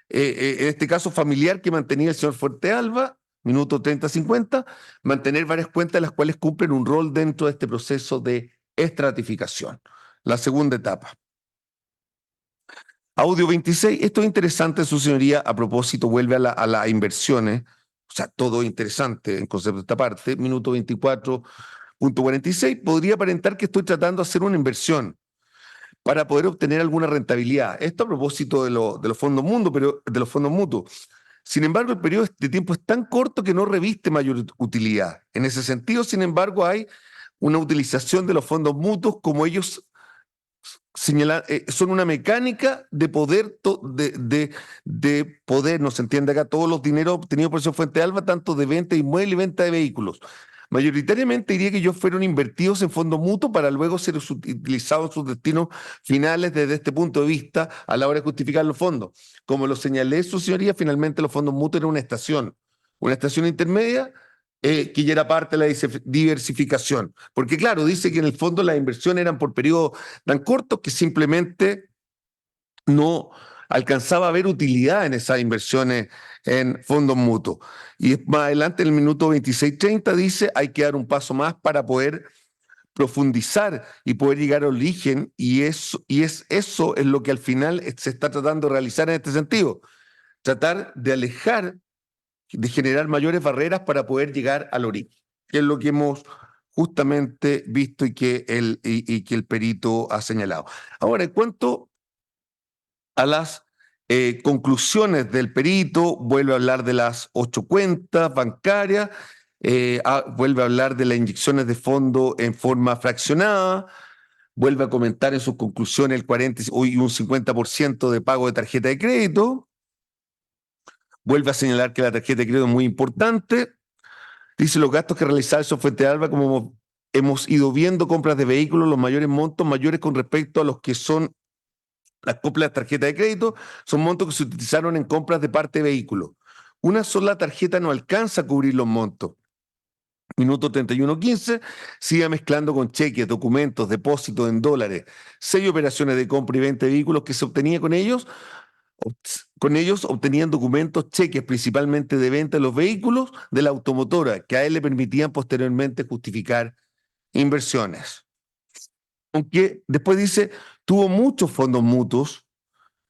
en este caso familiar, que mantenía el señor Fuentealba, minuto 30:50, mantener varias cuentas las cuales cumplen un rol dentro de este proceso de estratificación. La segunda etapa. Audio 26, esto es interesante, su señoría, a propósito, vuelve a las inversiones, o sea, todo interesante en concepto de esta parte, minuto 24:46, podría aparentar que estoy tratando de hacer una inversión para poder obtener alguna rentabilidad. Esto a propósito de los fondos de los fondos mutuos. Sin embargo, el periodo de tiempo es tan corto que no reviste mayor utilidad. En ese sentido, sin embargo, hay una utilización de los fondos mutuos como ellos señalar, son una mecánica de poder, de poder, no se entiende acá, todos los dineros obtenidos por esa Fuentealba, tanto de venta de inmuebles y venta de vehículos. Mayoritariamente diría que ellos fueron invertidos en fondos mutuos para luego ser utilizados en sus destinos finales desde este punto de vista a la hora de justificar los fondos. Como lo señalé, su señoría, finalmente los fondos mutuos eran una estación intermedia que ya era parte de la diversificación. Porque claro, dice que en el fondo las inversiones eran por periodos tan cortos que simplemente no alcanzaba a ver utilidad en esas inversiones en fondos mutuos. Y más adelante, en el minuto 26:30, dice hay que dar un paso más para poder profundizar y poder llegar al origen, y eso es lo que al final se está tratando de realizar en este sentido. Tratar de alejar, de generar mayores barreras para poder llegar al origen, que es lo que hemos justamente visto y que el perito ha señalado. Ahora, en cuanto a las conclusiones del perito, vuelve a hablar de las 8 cuentas bancarias, vuelve a hablar de las inyecciones de fondo en forma fraccionada, vuelve a comentar en sus conclusiones el 40 y un 50% de pago de tarjeta de crédito, vuelve a señalar que la tarjeta de crédito es muy importante, dice los gastos que realizaba el Fuentealba, como hemos ido viendo, compras de vehículos, los mayores montos, mayores con respecto a los que son las compras de tarjeta de crédito, son montos que se utilizaron en compras de parte de vehículos. Una sola tarjeta no alcanza a cubrir los montos. Minuto 31:15, sigue mezclando con cheques, documentos, depósitos en dólares, 6 operaciones de compra y venta de vehículos que se obtenía con ellos. Con ellos obtenían documentos, cheques principalmente de venta de los vehículos de la automotora, que a él le permitían posteriormente justificar inversiones. Aunque después dice, tuvo muchos fondos mutuos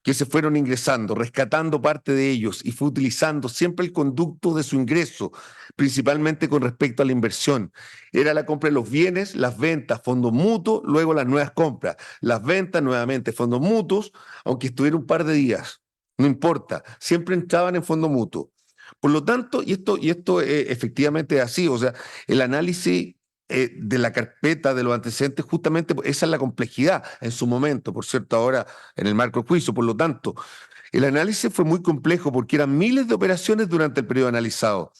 que se fueron ingresando, rescatando parte de ellos y fue utilizando siempre el conducto de su ingreso, principalmente con respecto a la inversión. Era la compra de los bienes, las ventas, fondos mutuos, luego las nuevas compras, las ventas nuevamente, fondos mutuos, aunque estuviera un par de días, no importa, siempre entraban en fondo mutuo. Por lo tanto, y esto efectivamente es así, o sea, el análisis de la carpeta de los antecedentes, justamente esa es la complejidad en su momento, por cierto, ahora en el marco del juicio. Por lo tanto, el análisis fue muy complejo porque eran miles de operaciones durante el periodo analizado.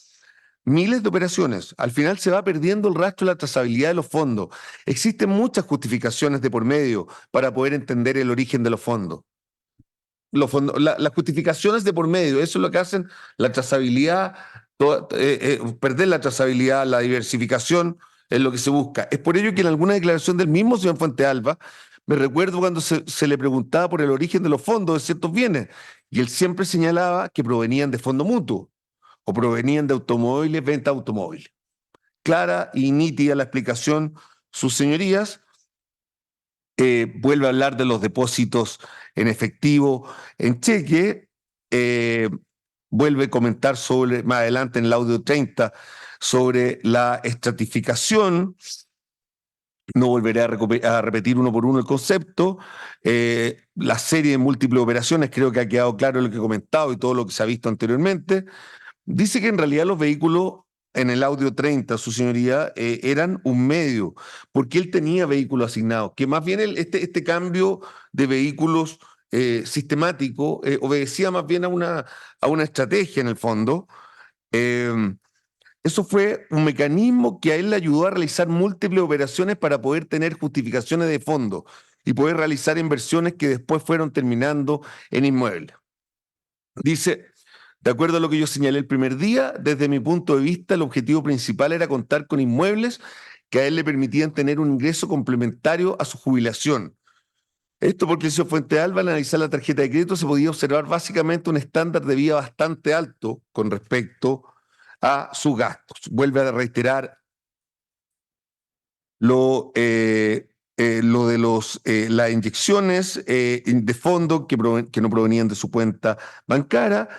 Miles de operaciones. Al final se va perdiendo el rastro de la trazabilidad de los fondos. Existen muchas justificaciones de por medio para poder entender el origen de los fondos. Las justificaciones de por medio, eso es lo que hacen la trazabilidad, perder la trazabilidad, la diversificación, es lo que se busca. Es por ello que en alguna declaración del mismo señor Fuentealba, me recuerdo cuando se le preguntaba por el origen de los fondos de ciertos bienes, y él siempre señalaba que provenían de fondo mutuo o provenían de automóviles, venta de automóviles. Clara y nítida la explicación, sus señorías. Vuelve a hablar de los depósitos en efectivo, en cheque, vuelve a comentar sobre, más adelante en el audio 30, sobre la estratificación. No volveré a repetir uno por uno el concepto. La serie de múltiples operaciones, creo que ha quedado claro lo que he comentado y todo lo que se ha visto anteriormente. Dice que en realidad los vehículos, en el audio 30, su señoría, eran un medio, porque él tenía vehículos asignados, que más bien este cambio de vehículos sistemático obedecía más bien a una estrategia en el fondo. Eh, Eso fue un mecanismo que a él le ayudó a realizar múltiples operaciones para poder tener justificaciones de fondo y poder realizar inversiones que después fueron terminando en inmuebles. Dice, de acuerdo a lo que yo señalé el primer día, desde mi punto de vista, el objetivo principal era contar con inmuebles que a él le permitían tener un ingreso complementario a su jubilación. Esto porque el señor Fuentealba, al analizar la tarjeta de crédito, se podía observar básicamente un estándar de vida bastante alto con respecto a sus gastos. Vuelve a reiterar lo de las inyecciones de fondo que no provenían de su cuenta bancaria.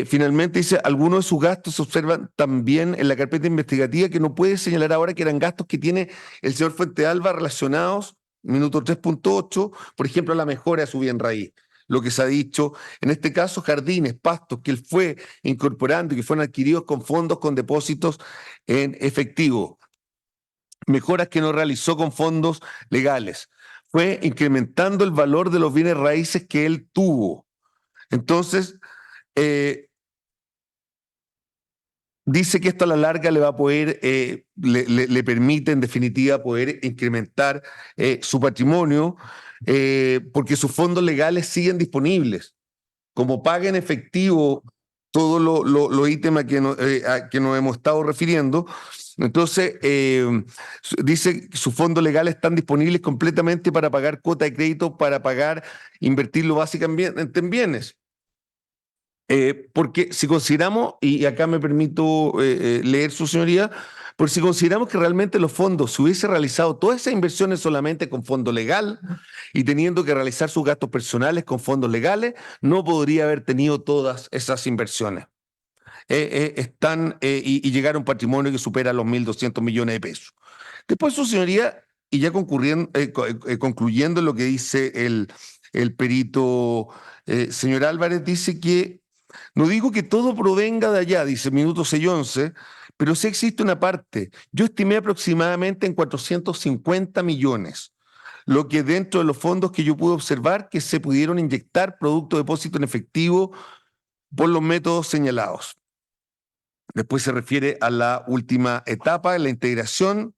Finalmente dice, algunos de sus gastos se observan también en la carpeta investigativa que no puede señalar ahora que eran gastos que tiene el señor Fuentealba relacionados, minuto 3.8, por ejemplo, a la mejora de su bien raíz. Lo que se ha dicho, en este caso, jardines, pastos que él fue incorporando y que fueron adquiridos con fondos, con depósitos en efectivo. Mejoras que no realizó con fondos legales. Fue incrementando el valor de los bienes raíces que él tuvo. Entonces, dice que esto a la larga le va a poder, le permite en definitiva poder incrementar su patrimonio porque sus fondos legales siguen disponibles. Como paga en efectivo todos los ítems a que nos hemos estado refiriendo, entonces dice que sus fondos legales están disponibles completamente para pagar cuota de crédito, para pagar, invertirlo básicamente en bienes. Porque si consideramos, y acá me permito leer su señoría, porque si consideramos que realmente los fondos se hubiese realizado todas esas inversiones solamente con fondo legal y teniendo que realizar sus gastos personales con fondos legales, no podría haber tenido todas esas inversiones. Y llegar a un patrimonio que supera los 1.200 millones de pesos. Después su señoría, y ya concluyendo lo que dice el perito señor Álvarez, dice que no digo que todo provenga de allá, dice minuto 6 y 11, pero sí existe una parte. Yo estimé aproximadamente en 450 millones, lo que dentro de los fondos que yo pude observar que se pudieron inyectar producto de depósito en efectivo por los métodos señalados. Después se refiere a la última etapa, la integración,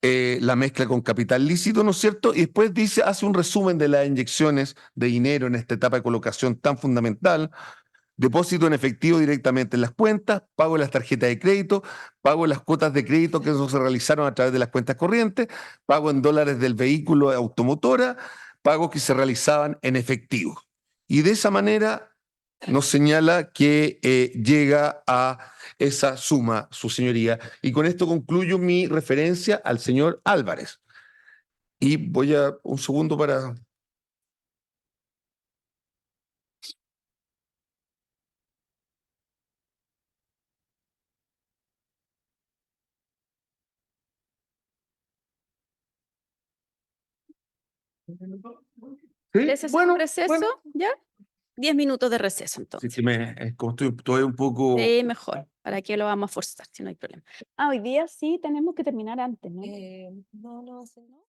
la mezcla con capital lícito, ¿no es cierto? Y después dice, hace un resumen de las inyecciones de dinero en esta etapa de colocación tan fundamental. Depósito en efectivo directamente en las cuentas, pago de las tarjetas de crédito, pago de las cuotas de crédito que eso se realizaron a través de las cuentas corrientes, pago en dólares del vehículo automotora, pagos que se realizaban en efectivo. Y de esa manera nos señala que llega a esa suma, su señoría. Y con esto concluyo mi referencia al señor Álvarez. Y voy a un segundo para... ¿Sí? ¿Quieres hacer Bueno, un receso? bueno. ¿Ya? 10 minutos de receso, Sí, entonces. que como estoy todavía un poco. Sí, mejor. ¿Para qué lo vamos a forzar si no hay problema? Ah, hoy día sí tenemos que terminar antes, ¿no? No, no sé, ¿no?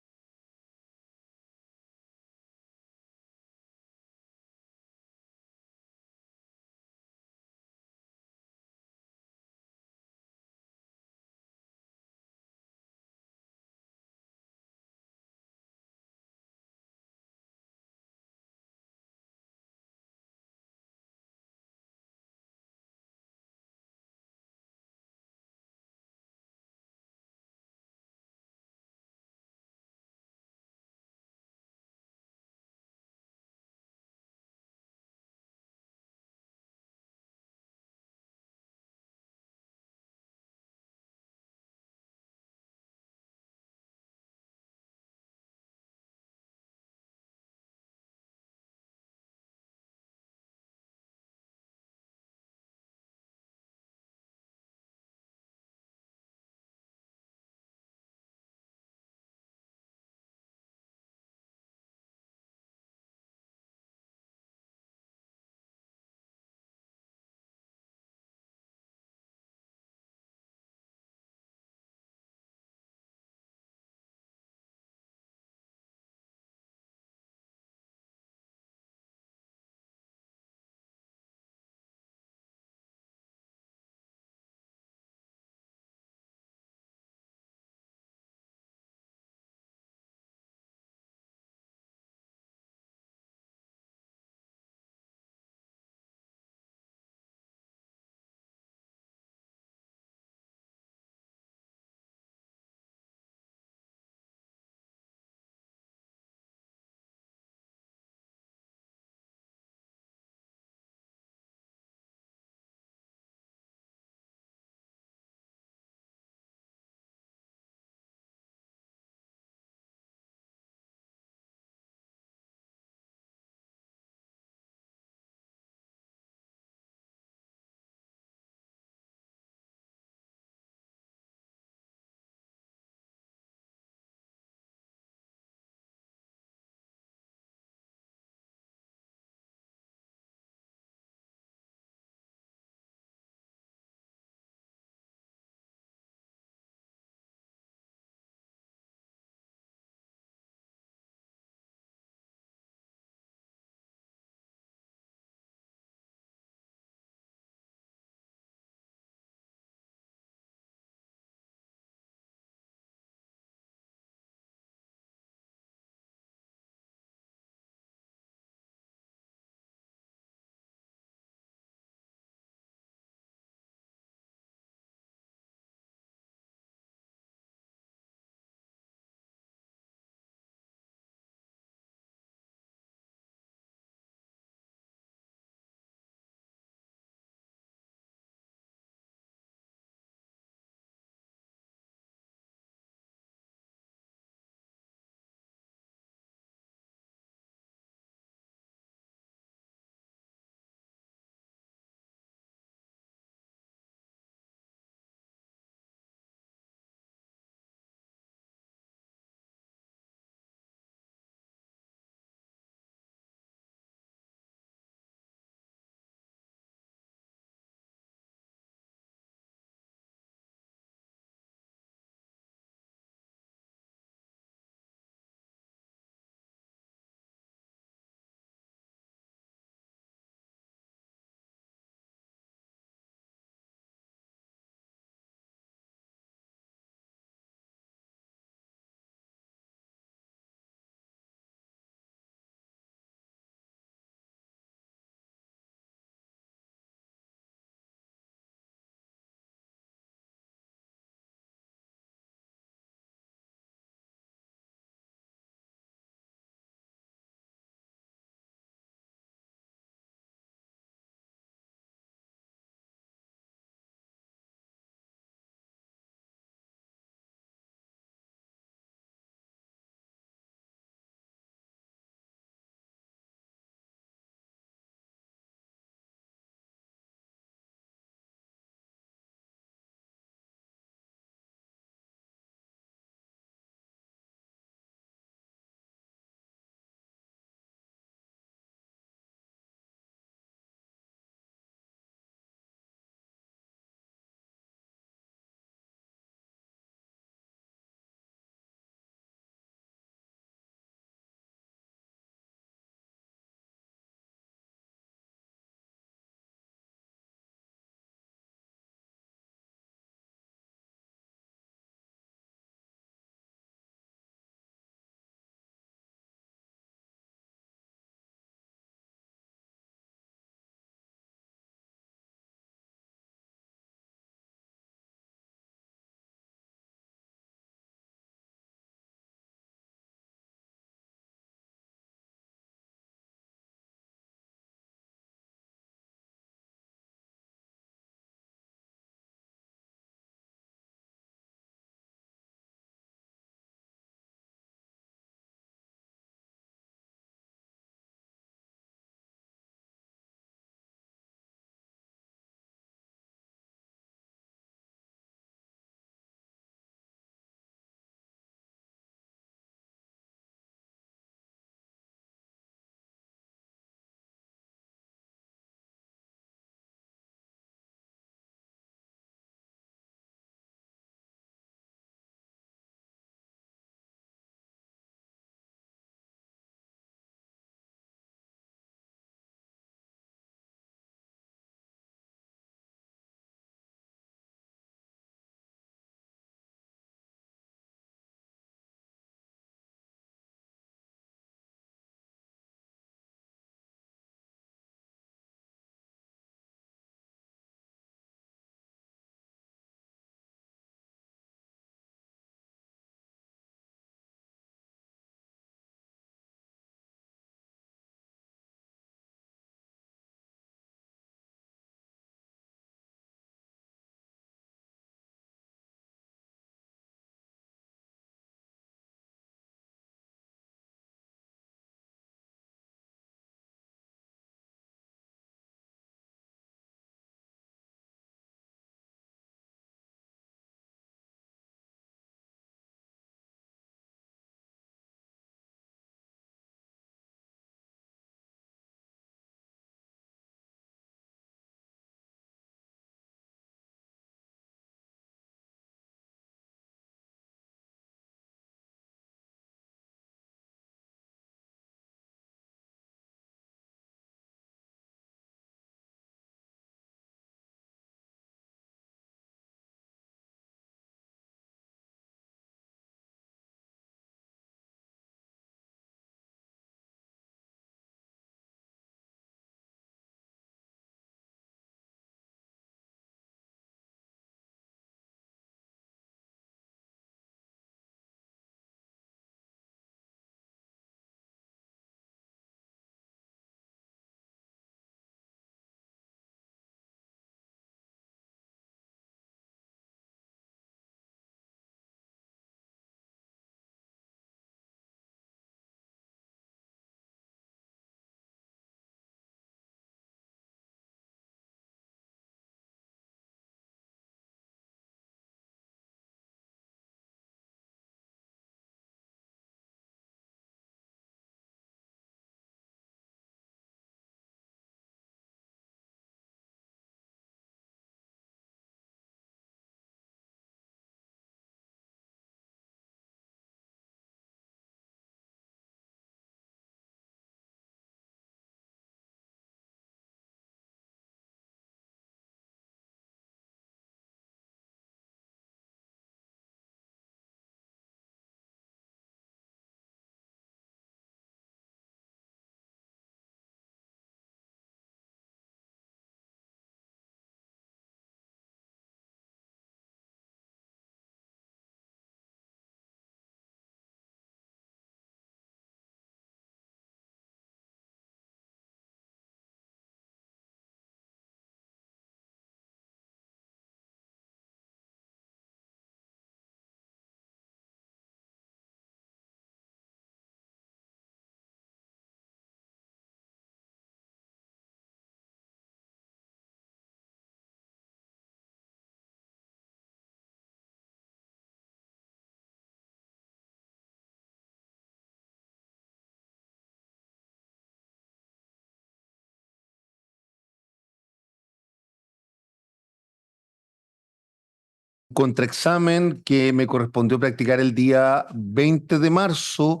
contraexamen que me correspondió practicar el día 20 de marzo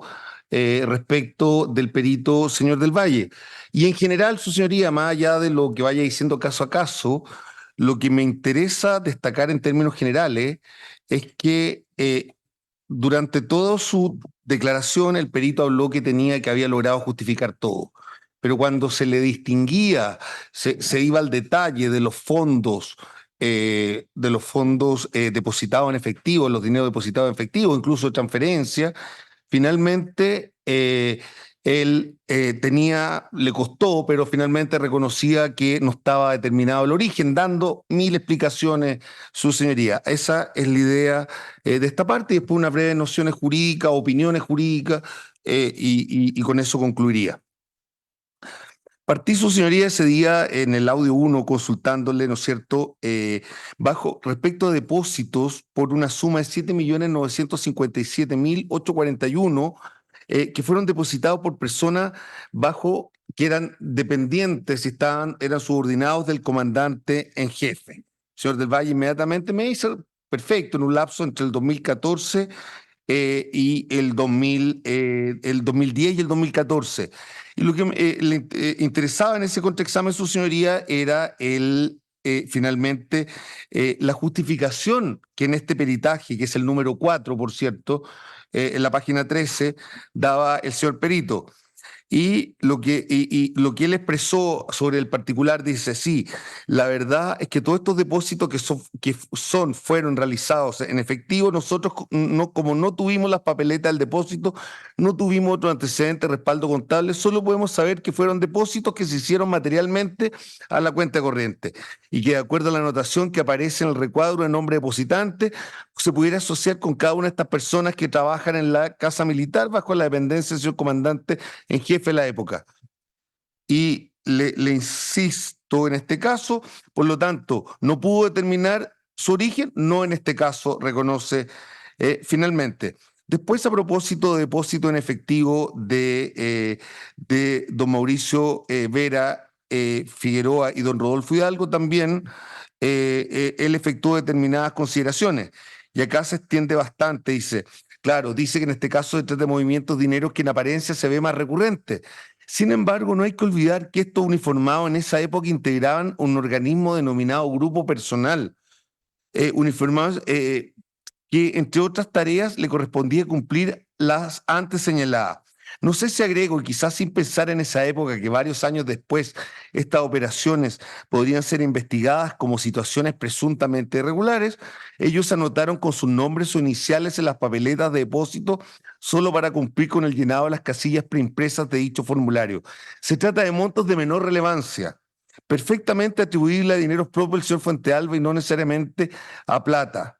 respecto del perito señor del Valle. Y en general, su señoría, más allá de lo que vaya diciendo caso a caso, lo que me interesa destacar en términos generales es que durante toda su declaración el perito habló que había logrado justificar todo. Pero cuando se le distinguía, se iba al detalle de los fondos depositados en efectivo, los dineros depositados en efectivo, incluso transferencias, finalmente él le costó, pero finalmente reconocía que no estaba determinado el origen, dando 1000 explicaciones, su señoría. Esa es la idea de esta parte, y después unas breves nociones jurídicas, opiniones jurídicas, y con eso concluiría. Partí, su señoría, ese día en el audio 1 consultándole, ¿no es cierto?, respecto a depósitos por una suma de 7.957.841 que fueron depositados por personas que eran dependientes y eran subordinados del comandante en jefe. Señor del Valle inmediatamente me dice, perfecto, en un lapso entre el 2014 y el 2010 y el 2014. Y lo que le interesaba en ese contraexamen, su señoría, era finalmente la justificación que en este peritaje, que es el número 4, por cierto, en la página 13, daba el señor perito. Y lo que él expresó sobre el particular dice, sí, la verdad es que todos estos depósitos fueron realizados en efectivo, nosotros como no tuvimos las papeletas del depósito, no tuvimos otro antecedente de respaldo contable, solo podemos saber que fueron depósitos que se hicieron materialmente a la cuenta corriente y que de acuerdo a la anotación que aparece en el recuadro de nombre depositante, se pudiera asociar con cada una de estas personas que trabajan en la Casa Militar bajo la dependencia del señor comandante en jefe de la época. Y le insisto en este caso, por lo tanto, no pudo determinar su origen, no en este caso reconoce finalmente. Después, a propósito de depósito en efectivo de don Mauricio Vera Figueroa y don Rodolfo Hidalgo, también él efectuó determinadas consideraciones. Y acá se extiende bastante, dice, claro, dice que en este caso se trata de movimientos de dinero que en apariencia se ve más recurrente. Sin embargo, no hay que olvidar que estos uniformados en esa época integraban un organismo denominado grupo personal, uniformados que, entre otras tareas, le correspondía cumplir las antes señaladas. No sé si agrego, y quizás sin pensar en esa época, que varios años después estas operaciones podrían ser investigadas como situaciones presuntamente irregulares, ellos anotaron con sus nombres o iniciales en las papeletas de depósito solo para cumplir con el llenado de las casillas preimpresas de dicho formulario. Se trata de montos de menor relevancia, perfectamente atribuible a dineros propios del señor Fuentealba y no necesariamente a plata.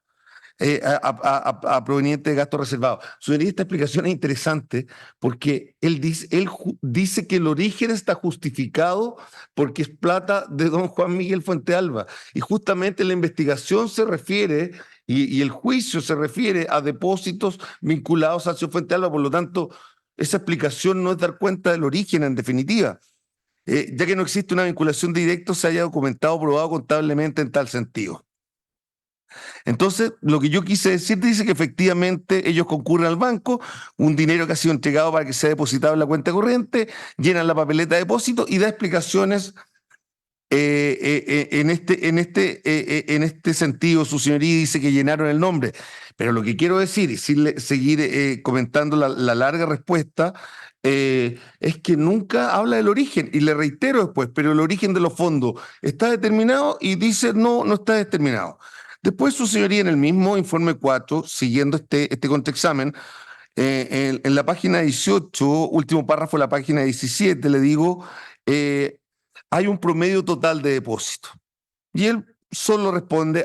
Proveniente de gastos reservados. Señoría, esta explicación es interesante porque él dice que el origen está justificado porque es plata de don Juan Miguel Fuentealba. Y justamente la investigación se refiere y el juicio se refiere a depósitos vinculados al señor Fuentealba. Por lo tanto, esa explicación no es dar cuenta del origen en definitiva. Ya que no existe una vinculación directa, se haya documentado o probado contablemente en tal sentido. Entonces, lo que yo quise decir, dice que efectivamente ellos concurren al banco, un dinero que ha sido entregado para que sea depositado en la cuenta corriente, llenan la papeleta de depósito y da explicaciones en este sentido. Su señoría dice que llenaron el nombre, pero lo que quiero decir, y seguir comentando la larga respuesta, es que nunca habla del origen, y le reitero después, pero el origen de los fondos está determinado y dice no está determinado. Después, su señoría, en el mismo informe 4, siguiendo este contraexamen, en la página 18, último párrafo de la página 17, le digo, hay un promedio total de depósito. Y él solo responde,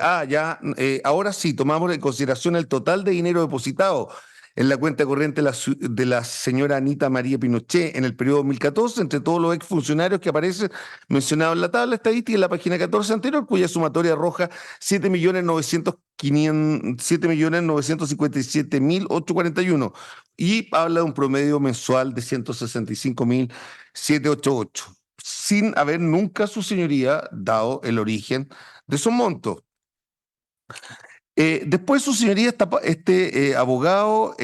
ahora sí, tomamos en consideración el total de dinero depositado en la cuenta corriente de la señora Anita María Pinochet en el periodo 2014, entre todos los exfuncionarios que aparecen mencionados en la tabla estadística en la página 14 anterior, cuya sumatoria arroja 7.957.841 y habla de un promedio mensual de 165.788, sin haber nunca, su señoría, dado el origen de esos montos. Después, su señoría, este abogado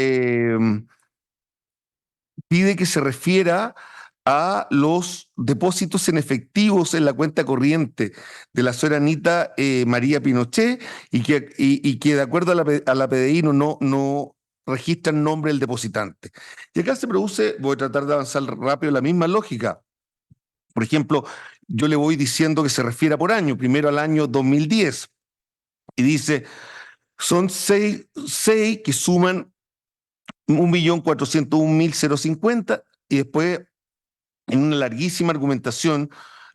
pide que se refiera a los depósitos en efectivos en la cuenta corriente de la señora Anita María Pinochet y que de acuerdo a la PDI no registra el nombre del depositante. Y acá se produce, voy a tratar de avanzar rápido, la misma lógica. Por ejemplo, yo le voy diciendo que se refiera por año, primero al año 2010, y dice, son seis que suman 1.401.050 y después en una larguísima argumentación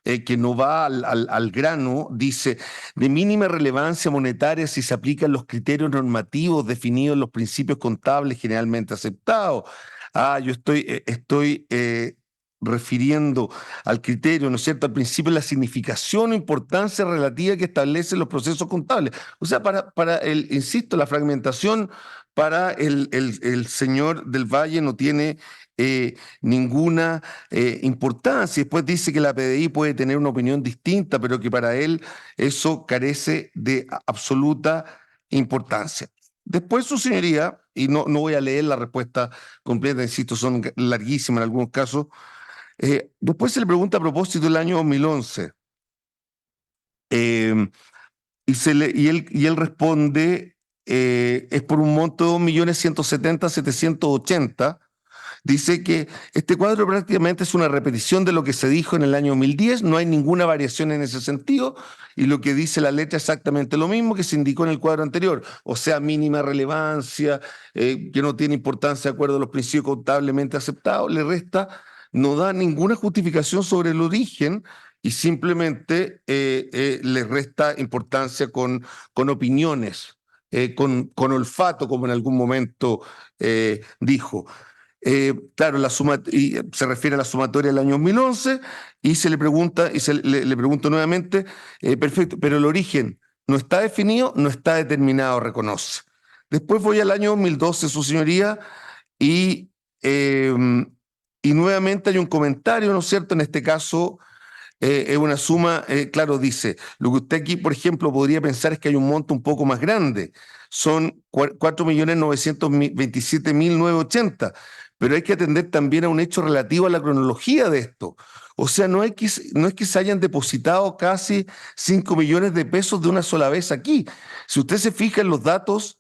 que no va al grano, dice, de mínima relevancia monetaria si se aplican los criterios normativos definidos en los principios contables generalmente aceptados. Yo estoy refiriendo al criterio, ¿no es cierto?, al principio de la significación o importancia relativa que establecen los procesos contables. O sea, insisto, la fragmentación para el señor del Valle no tiene ninguna importancia. Después dice que la PDI puede tener una opinión distinta, pero que para él eso carece de absoluta importancia. Después, su señoría, y no voy a leer la respuesta completa, insisto, son larguísimas en algunos casos, después se le pregunta a propósito del año 2011, y él responde, es por un monto de 2.170.780. Dice que este cuadro prácticamente es una repetición de lo que se dijo en el año 2010, no hay ninguna variación en ese sentido, y lo que dice la letra es exactamente lo mismo que se indicó en el cuadro anterior, o sea, mínima relevancia, que no tiene importancia de acuerdo a los principios contablemente aceptados, le resta, no da ninguna justificación sobre el origen y simplemente le resta importancia con opiniones, con olfato, como en algún momento dijo. Claro, y se refiere a la sumatoria del año 2011 y se le pregunta, le pregunto nuevamente, perfecto, pero el origen no está definido, no está determinado, reconoce. Después voy al año 2012, su señoría, y, eh, y nuevamente hay un comentario, ¿no es cierto? En este caso es una suma, claro, dice, lo que usted aquí, por ejemplo, podría pensar es que hay un monto un poco más grande, son 4.927.980, pero hay que atender también a un hecho relativo a la cronología de esto. O sea, no es que se hayan depositado casi 5 millones de pesos de una sola vez aquí. Si usted se fija en los datos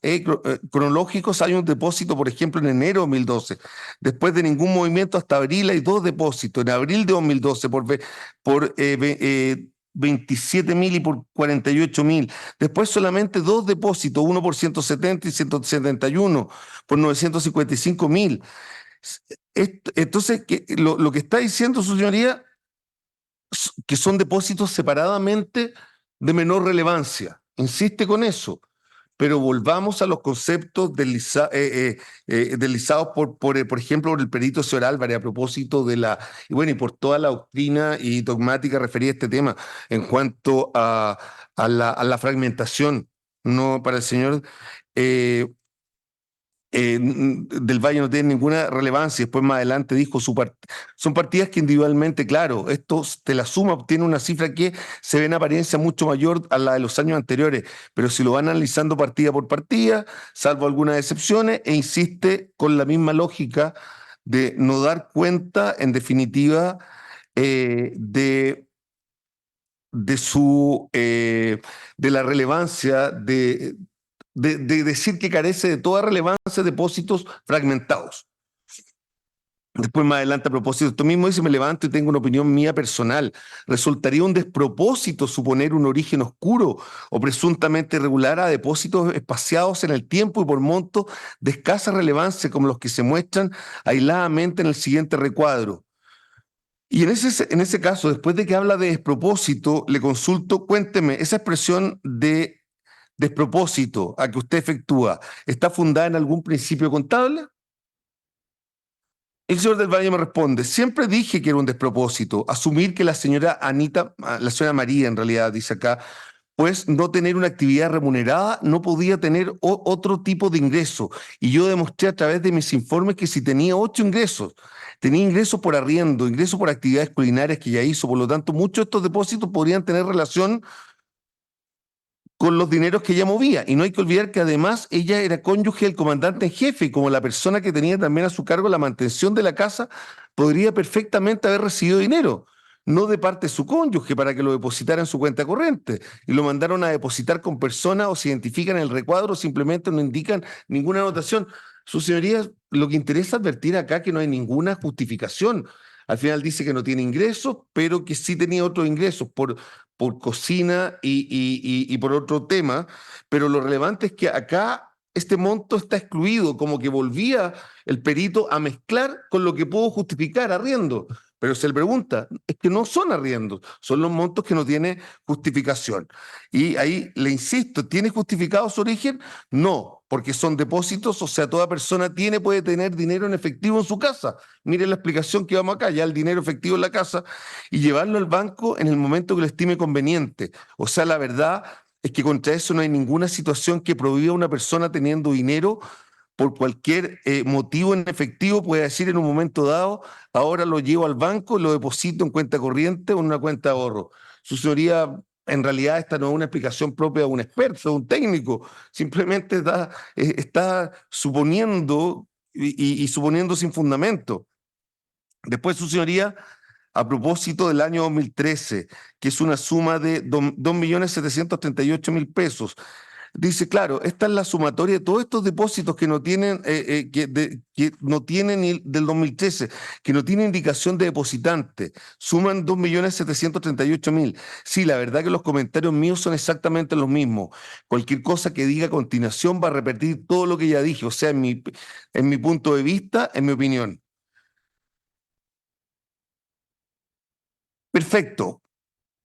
cronológicos, hay un depósito, por ejemplo, en enero de 2012. Después de ningún movimiento hasta abril hay 2 depósitos. En abril de 2012 por 27.000 y por 48.000. Después solamente 2 depósitos, uno por 170 y 171, por 955.000. Entonces, lo que está diciendo su señoría, que son depósitos separadamente de menor relevancia. Insiste con eso. Pero volvamos a los conceptos deslizados por ejemplo, por el perito señor Álvarez a propósito de y por toda la doctrina y dogmática referida a este tema en cuanto a la fragmentación. No, para el señor del Valle no tiene ninguna relevancia. Después más adelante dijo, son partidas que individualmente, claro, esto de la suma obtiene una cifra que se ve en apariencia mucho mayor a la de los años anteriores, pero si lo van analizando partida por partida, salvo algunas excepciones, e insiste con la misma lógica de no dar cuenta, en definitiva, de la relevancia de decir que carece de toda relevancia depósitos fragmentados. Después, más adelante, a propósito de esto mismo, dice, me levanto y tengo una opinión mía personal. Resultaría un despropósito suponer un origen oscuro o presuntamente irregular a depósitos espaciados en el tiempo y por montos de escasa relevancia como los que se muestran aisladamente en el siguiente recuadro. Y en ese caso, después de que habla de despropósito, le consulto, cuénteme, esa expresión de despropósito a que usted efectúa, ¿está fundada en algún principio contable? El señor del Valle me responde, siempre dije que era un despropósito, asumir que la señora Anita, la señora María en realidad dice acá, pues no tener una actividad remunerada no podía tener otro tipo de ingreso. Y yo demostré a través de mis informes que si tenía 8 ingresos, tenía ingresos por arriendo, ingresos por actividades culinarias que ya hizo, por lo tanto muchos de estos depósitos podrían tener relación con los dineros que ella movía. Y no hay que olvidar que además ella era cónyuge del comandante en jefe y como la persona que tenía también a su cargo la mantención de la casa, podría perfectamente haber recibido dinero, no de parte de su cónyuge para que lo depositara en su cuenta corriente. Y lo mandaron a depositar con personas o se identifican en el recuadro, simplemente no indican ninguna anotación. Sus señorías, lo que interesa advertir acá es que no hay ninguna justificación. Al final dice que no tiene ingresos, pero que sí tenía otros ingresos por cocina y por otro tema, pero lo relevante es que acá este monto está excluido, como que volvía el perito a mezclar con lo que pudo justificar arriendo. Pero se le pregunta, es que no son arriendos, son los montos que no tienen justificación. Y ahí le insisto, ¿tiene justificado su origen? No, porque son depósitos, o sea, toda persona puede tener dinero en efectivo en su casa. Mire la explicación que vamos acá, ya el dinero efectivo en la casa y llevarlo al banco en el momento que lo estime conveniente. O sea, la verdad es que contra eso no hay ninguna situación que prohíba a una persona teniendo dinero por cualquier motivo en efectivo, puede decir en un momento dado, ahora lo llevo al banco, lo deposito en cuenta corriente o en una cuenta de ahorro. Su señoría, en realidad esta no es una explicación propia de un experto, de un técnico, simplemente está suponiendo y suponiendo sin fundamento. Después, su señoría, a propósito del año 2013, que es una suma de 2.738.000 pesos. Dice, claro, esta es la sumatoria de todos estos depósitos que no tienen, que no tienen del 2013, que no tienen indicación de depositante. Suman 2.738.000. Sí, la verdad que los comentarios míos son exactamente los mismos. Cualquier cosa que diga a continuación va a repetir todo lo que ya dije, o sea, en mi punto de vista, en mi opinión. Perfecto.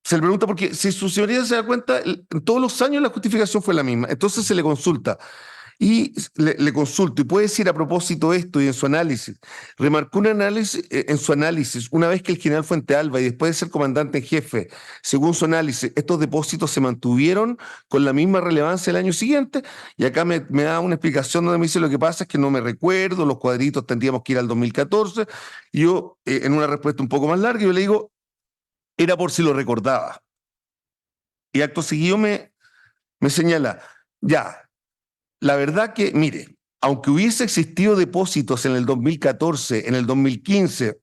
Se le pregunta porque si su señoría se da cuenta, en todos los años la justificación fue la misma. Entonces se le consulta y le consulto y puede decir a propósito de esto y en su análisis, remarcó un análisis en su análisis, una vez que el general Fuentealba y después de ser comandante en jefe, según su análisis, estos depósitos se mantuvieron con la misma relevancia el año siguiente y acá me da una explicación donde me dice lo que pasa es que no me recuerdo, los cuadritos tendríamos que ir al 2014 y yo en una respuesta un poco más larga yo le digo, era por si lo recordaba. Y acto seguido me señala, ya, la verdad que, mire, aunque hubiese existido depósitos en el 2014, en el 2015,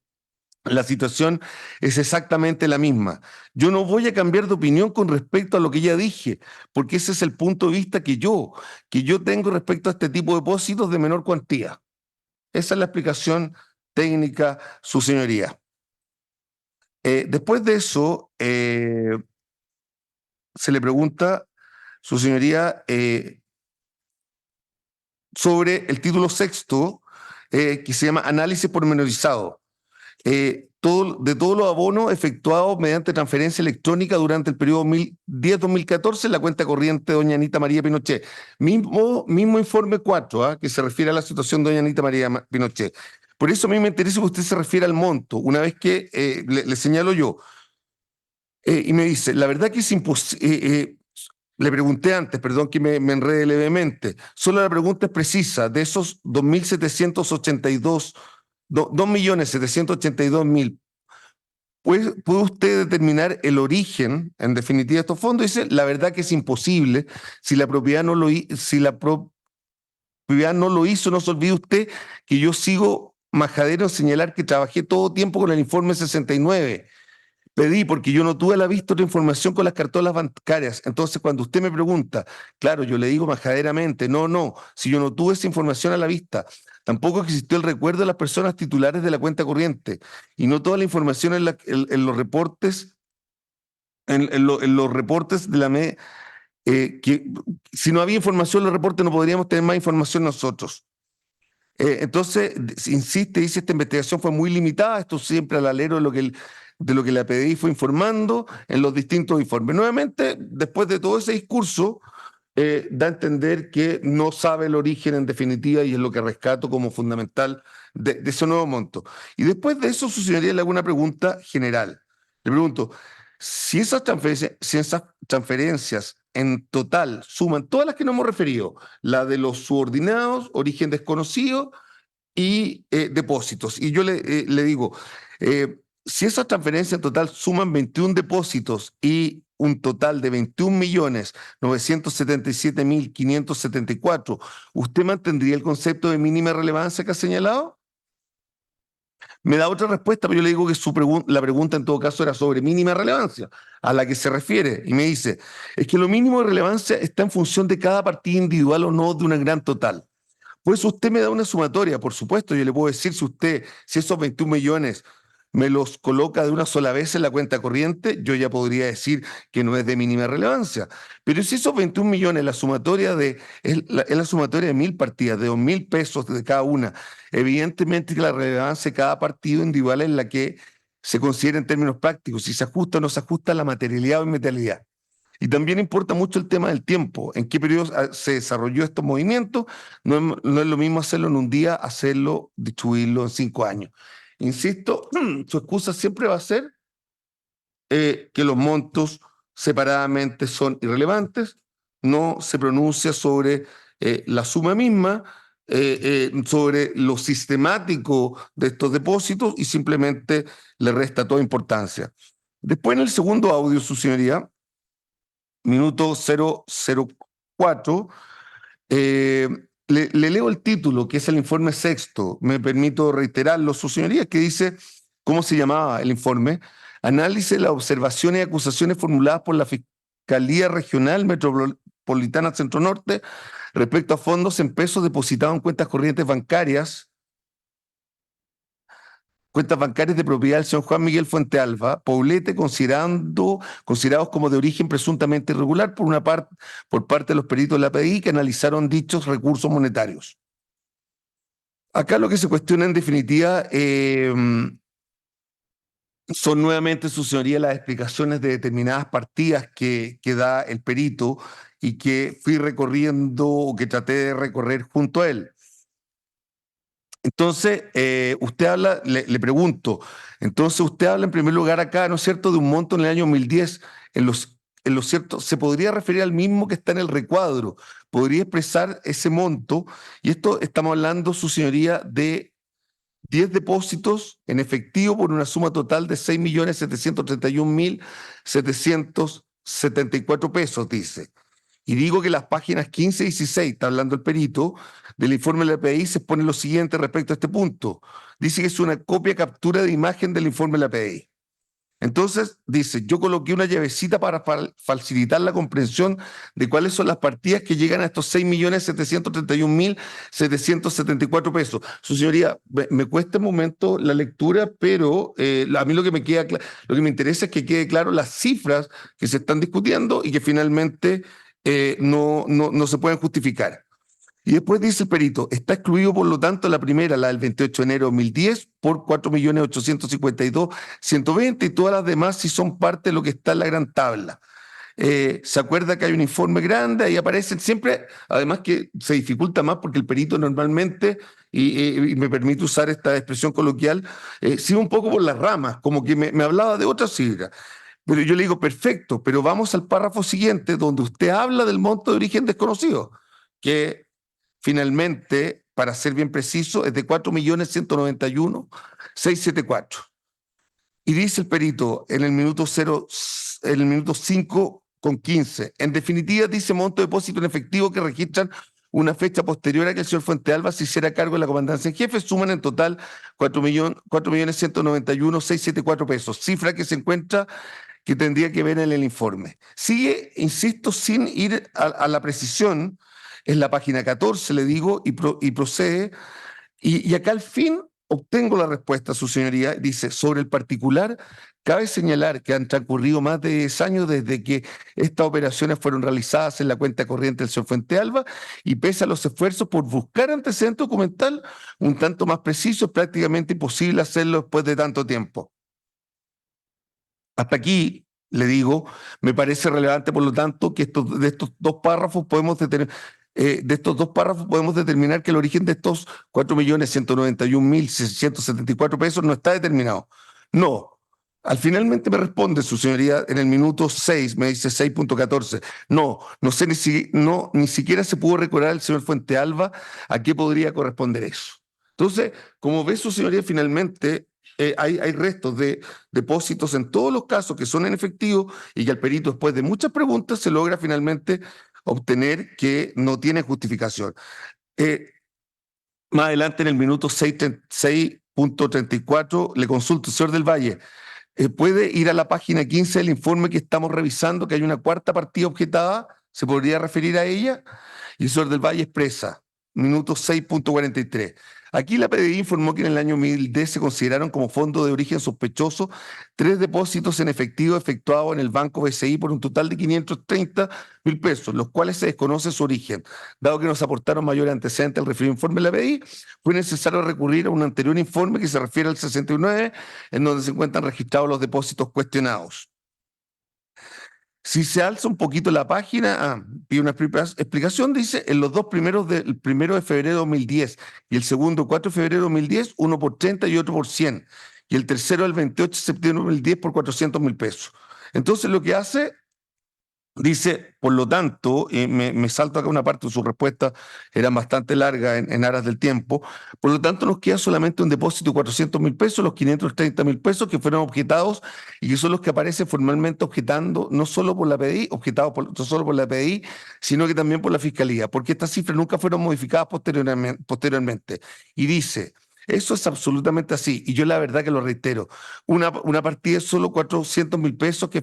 la situación es exactamente la misma. Yo no voy a cambiar de opinión con respecto a lo que ya dije, porque ese es el punto de vista que yo tengo respecto a este tipo de depósitos de menor cuantía. Esa es la explicación técnica, su señoría. Después de eso, se le pregunta, su señoría, sobre el título sexto, que se llama Análisis pormenorizado. De todos los abonos efectuados mediante transferencia electrónica durante el periodo 2010-2014 en la cuenta corriente de doña Anita María Pinochet. Mismo informe 4, que se refiere a la situación de doña Anita María Pinochet. Por eso a mí me interesa que usted se refiera al monto, una vez que le señalo yo. Y me dice, la verdad que es imposible. Le pregunté antes, perdón que me enrede levemente. Solo la pregunta es precisa. De esos 2.782.000, ¿puede usted determinar el origen, en definitiva, de estos fondos? Dice, la verdad que es imposible. Si la propiedad no lo hizo, no se olvide usted que yo sigo majadero en señalar que trabajé todo tiempo con el informe 69. Pedí porque yo no tuve a la vista otra información con las cartolas bancarias. Entonces, cuando usted me pregunta, claro, yo le digo majaderamente, no, si yo no tuve esa información a la vista, tampoco existió el recuerdo de las personas titulares de la cuenta corriente y no toda la información en los reportes, en los reportes de la ME, que si no había información en los reportes no podríamos tener más información nosotros. Entonces, insiste, dice, esta investigación fue muy limitada, esto siempre al alero de lo que la PDI fue informando en los distintos informes. Nuevamente, después de todo ese discurso, da a entender que no sabe el origen en definitiva y es lo que rescato como fundamental de ese nuevo monto. Y después de eso, su señoría le hago una pregunta general. Le pregunto, si esas transferencias en total suman todas las que nos hemos referido, la de los subordinados, origen desconocido y depósitos. Y yo le digo, si esas transferencias en total suman 21 depósitos y un total de 21.977.574, ¿usted mantendría el concepto de mínima relevancia que ha señalado? Me da otra respuesta, pero yo le digo que la pregunta en todo caso era sobre mínima relevancia, a la que se refiere, y me dice, es que lo mínimo de relevancia está en función de cada partida individual o no de una gran total. Pues usted me da una sumatoria, por supuesto, yo le puedo decir si esos 21 millones me los coloca de una sola vez en la cuenta corriente, yo ya podría decir que no es de mínima relevancia. Pero si esos 21 millones, es la sumatoria de 1.000 partidas, de 2.000 pesos de cada una, evidentemente que la relevancia de cada partido individual es la que se considera en términos prácticos, si se ajusta o no se ajusta a la materialidad o inmaterialidad. Y también importa mucho el tema del tiempo, en qué periodo se desarrolló estos movimientos. No es lo mismo hacerlo en un día, distribuirlo en 5 años. Insisto, su excusa siempre va a ser que los montos separadamente son irrelevantes, no se pronuncia sobre la suma misma, sobre lo sistemático de estos depósitos y simplemente le resta toda importancia. Después en el segundo audio, su señoría, minuto 004, le leo el título, que es el informe sexto. Me permito reiterarlo, su señoría, que dice, ¿cómo se llamaba el informe? Análisis de las observaciones y acusaciones formuladas por la Fiscalía Regional Metropolitana Centro Norte respecto a fondos en pesos depositados en cuentas corrientes bancarias de propiedad del señor Juan Miguel Fuentealba, Poblete, considerados como de origen presuntamente irregular por parte de los peritos de la PDI que analizaron dichos recursos monetarios. Acá lo que se cuestiona en definitiva son nuevamente, su señoría, las explicaciones de determinadas partidas que da el perito y que fui recorriendo o que traté de recorrer junto a él. Entonces, usted habla, le pregunto, entonces usted habla en primer lugar acá, ¿no es cierto?, de un monto en el año 2010, en lo cierto, ¿se podría referir al mismo que está en el recuadro? ¿Podría expresar ese monto? Y esto estamos hablando, su señoría, de 10 depósitos en efectivo por una suma total de 6.731.774 pesos, dice. Y digo que las páginas 15 y 16, está hablando el perito, del informe de la PDI, se pone lo siguiente respecto a este punto. Dice que es una copia captura de imagen del informe de la PDI. Entonces, dice, yo coloqué una llavecita para facilitar la comprensión de cuáles son las partidas que llegan a estos 6.731.774 pesos. Su señoría, me cuesta un momento la lectura, pero a mí lo que me interesa es que quede claro las cifras que se están discutiendo y que finalmente no se pueden justificar. Y después dice el perito, está excluido por lo tanto la primera, la del 28 de enero de 2010, por 4.852.120 y todas las demás si son parte de lo que está en la gran tabla. ¿Se acuerda que hay un informe grande? Ahí aparecen siempre, además que se dificulta más porque el perito normalmente, y me permite usar esta expresión coloquial, sigue un poco por las ramas, como que me hablaba de otra cifra. Pero yo le digo, perfecto, pero vamos al párrafo siguiente donde usted habla del monto de origen desconocido, que finalmente, para ser bien preciso, es de 4.191.674. Y dice el perito en el minuto 5:15, en definitiva dice monto de depósito en efectivo que registran una fecha posterior a que el señor Fuentealba se hiciera cargo de la comandancia en jefe, suman en total 4.191.674 pesos, cifra que se encuentra que tendría que ver en el informe. Sigue, insisto, sin ir a la precisión, es la página 14, le digo, y procede, y acá al fin obtengo la respuesta, su señoría, dice, sobre el particular, cabe señalar que han transcurrido más de 10 años desde que estas operaciones fueron realizadas en la cuenta corriente del señor Fuentealba, y pese a los esfuerzos por buscar antecedente documental, un tanto más preciso, es prácticamente imposible hacerlo después de tanto tiempo. Hasta aquí, le digo, me parece relevante, por lo tanto, que de estos dos párrafos podemos determinar que el origen de estos 4.191.674 pesos no está determinado. No. Al finalmente me responde su señoría en el minuto 6, me dice 6.14. No sé ni siquiera se pudo recordar el señor Fuentealba a qué podría corresponder eso. Entonces, como ve su señoría, finalmente hay restos de depósitos en todos los casos que son en efectivo y que el perito, después de muchas preguntas, se logra finalmente obtener que no tiene justificación. Más adelante, en el minuto 6.34, le consulto, señor del Valle, ¿puede ir a la página 15 del informe que estamos revisando, que hay una cuarta partida objetada? ¿Se podría referir a ella? Y el señor del Valle expresa, minuto 6.43. Aquí la PDI informó que en el año 2010 se consideraron como fondo de origen sospechoso 3 depósitos en efectivo efectuados en el Banco BCI por un total de 530.000 pesos, los cuales se desconoce su origen. Dado que nos aportaron mayores antecedentes al referido informe de la PDI, fue necesario recurrir a un anterior informe que se refiere al 69, en donde se encuentran registrados los depósitos cuestionados. Si se alza un poquito la página, pide una explicación, dice, en los dos primeros, el primero de febrero de 2010 y el segundo 4 de febrero de 2010, uno por 30 y otro por 100. Y el tercero el 28 de septiembre de 2010 por 400.000 pesos. Entonces lo que hace, dice, por lo tanto, me salto acá una parte de su respuesta, era bastante larga en aras del tiempo, por lo tanto nos queda solamente un depósito de 400.000 pesos, los 530.000 pesos que fueron objetados y que son los que aparecen formalmente objetando, no solo por la PDI, objetados no solo por la PDI, sino que también por la Fiscalía, porque estas cifras nunca fueron modificadas posteriormente. Y dice, eso es absolutamente así, y yo la verdad que lo reitero, una partida es solo 400.000 pesos que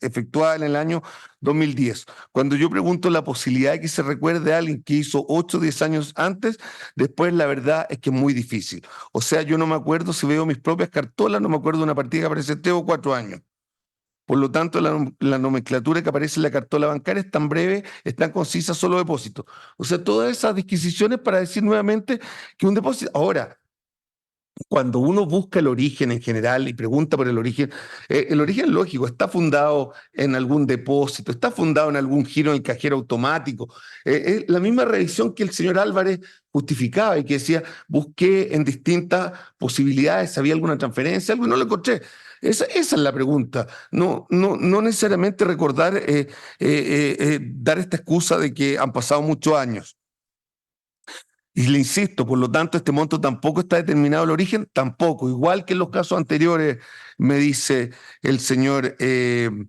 efectuada en el año 2010. Cuando yo pregunto la posibilidad de que se recuerde a alguien que hizo 8 o 10 años antes, después la verdad es que es muy difícil. O sea, yo no me acuerdo, si veo mis propias cartolas, no me acuerdo de una partida que aparece 3 o 4 años. Por lo tanto, la nomenclatura que aparece en la cartola bancaria es tan breve, es tan concisa, solo depósito. O sea, todas esas disquisiciones para decir nuevamente que un depósito... Ahora, cuando uno busca el origen en general y pregunta por el origen lógico, está fundado en algún depósito, está fundado en algún giro en el cajero automático. Es la misma revisión que el señor Álvarez justificaba y que decía, busqué en distintas posibilidades, si había alguna transferencia, algo y no lo encontré. Esa es la pregunta. No necesariamente recordar, dar esta excusa de que han pasado muchos años. Y le insisto, por lo tanto, este monto tampoco está determinado el origen, tampoco. Igual que en los casos anteriores, me dice el señor del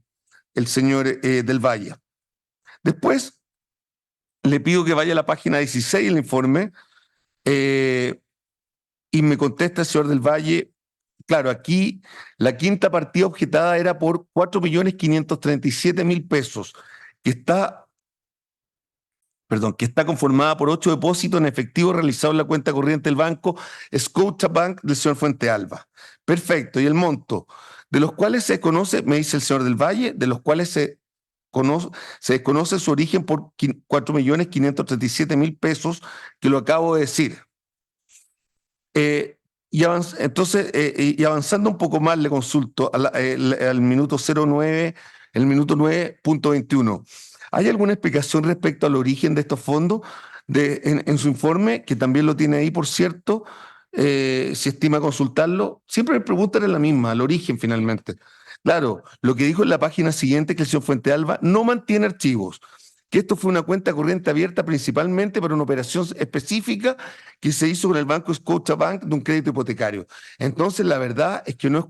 Valle. Después, le pido que vaya a la página 16 del informe y me contesta el señor del Valle. Claro, aquí la quinta partida objetada era por 4.537.000 pesos, que está conformada por 8 depósitos en efectivo realizados en la cuenta corriente del banco Scotiabank del señor Fuentealba. Perfecto. Y el monto, de los cuales se conoce, me dice el señor del Valle, de los cuales se desconoce su origen por 4.537.000 pesos, que lo acabo de decir. Y avanzando un poco más, le consulto al minuto 09, el minuto 9.21. ¿Hay alguna explicación respecto al origen de estos fondos en su informe, que también lo tiene ahí, por cierto, si estima consultarlo? Siempre me preguntan en la misma, al origen finalmente. Claro, lo que dijo en la página siguiente, que el señor Fuentealba no mantiene archivos, que esto fue una cuenta corriente abierta principalmente para una operación específica que se hizo con el banco Scotiabank de un crédito hipotecario. Entonces, la verdad es que no es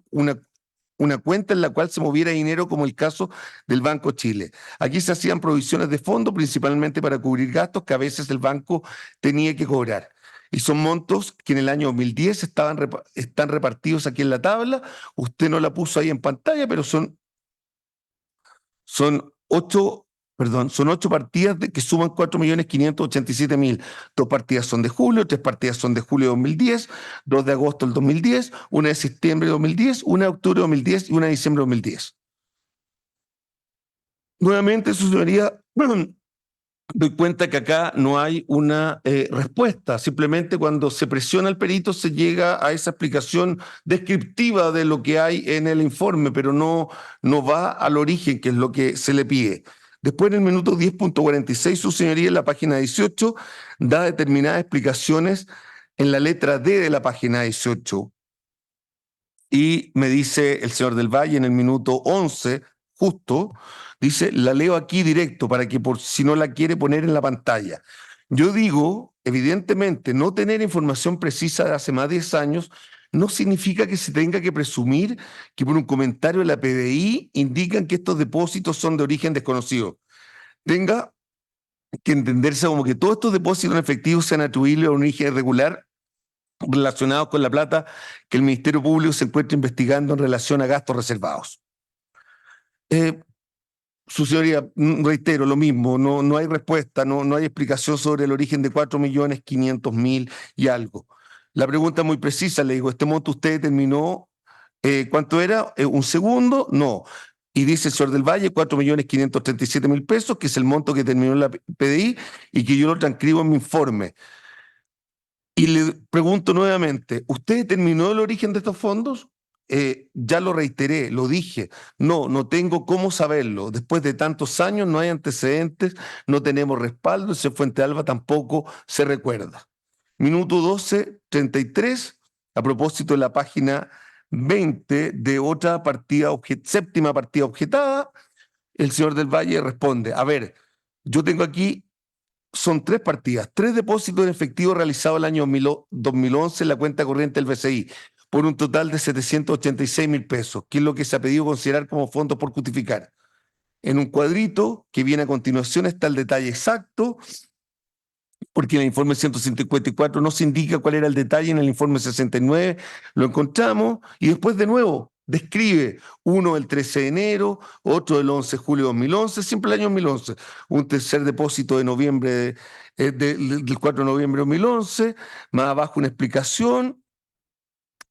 una cuenta en la cual se moviera dinero como el caso del Banco Chile. Aquí se hacían provisiones de fondo principalmente para cubrir gastos que a veces el banco tenía que cobrar. Y son montos que en el año 2010 están repartidos aquí en la tabla. Usted no la puso ahí en pantalla, pero son 8 partidas que suman 4.587.000. 2 partidas son de julio, 3 partidas son de julio de 2010, 2 de agosto del 2010, una de septiembre de 2010, una de octubre de 2010 y una de diciembre de 2010. Nuevamente, su señoría, doy cuenta que acá no hay una respuesta. Simplemente cuando se presiona al perito se llega a esa explicación descriptiva de lo que hay en el informe, pero no va al origen, que es lo que se le pide. Después, en el minuto 10.46, su señoría, en la página 18, da determinadas explicaciones en la letra D de la página 18. Y me dice el señor del Valle en el minuto 11, justo, dice, la leo aquí directo para que por si no la quiere poner en la pantalla. Yo digo, evidentemente, no tener información precisa de hace más de 10 años no significa que se tenga que presumir que por un comentario de la PDI indican que estos depósitos son de origen desconocido. Tenga que entenderse como que todos estos depósitos en efectivo sean atribuibles a un origen irregular relacionados con la plata que el Ministerio Público se encuentra investigando en relación a gastos reservados. Su señoría, reitero lo mismo, no hay respuesta, no hay explicación sobre el origen de 4.500.000 y algo. La pregunta es muy precisa, le digo, ¿este monto usted determinó cuánto era? ¿Un segundo? No. Y dice el señor del Valle, 4.537.000 pesos, que es el monto que terminó la PDI y que yo lo transcribo en mi informe. Y le pregunto nuevamente, ¿usted determinó el origen de estos fondos? Ya lo reiteré, lo dije, no tengo cómo saberlo. Después de tantos años no hay antecedentes, no tenemos respaldo, ese Fuentealba tampoco se recuerda. Minuto 12:33, a propósito de la página 20 de otra partida, séptima partida objetada, el señor del Valle responde, a ver, yo tengo aquí, son 3 partidas, 3 depósitos en efectivo realizados el año 2011 en la cuenta corriente del BCI, por un total de 786.000 pesos, que es lo que se ha pedido considerar como fondos por justificar. En un cuadrito que viene a continuación está el detalle exacto, porque en el informe 154 no se indica cuál era el detalle, en el informe 69 lo encontramos, y después de nuevo describe uno el 13 de enero, otro el 11 de julio de 2011, siempre el año 2011, un tercer depósito de noviembre, del 4 de noviembre de 2011, más abajo una explicación,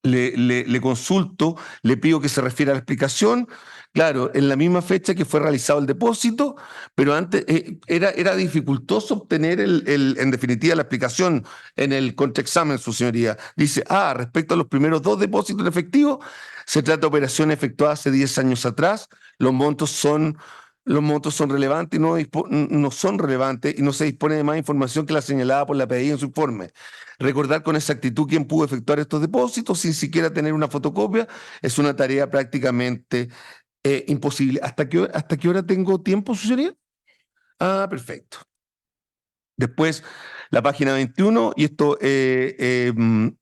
le consulto, le pido que se refiera a la explicación, claro, en la misma fecha que fue realizado el depósito, pero antes era dificultoso obtener en definitiva la explicación en el contraexamen, su señoría. Dice, respecto a los primeros 2 depósitos en efectivo, se trata de operaciones efectuadas hace 10 años atrás, los montos son relevantes y no son relevantes y no se dispone de más información que la señalada por la PDI en su informe. Recordar con exactitud quién pudo efectuar estos depósitos sin siquiera tener una fotocopia es una tarea prácticamente imposible. ¿Hasta qué hora tengo tiempo, su señoría? Perfecto. Después, la página 21, y esto,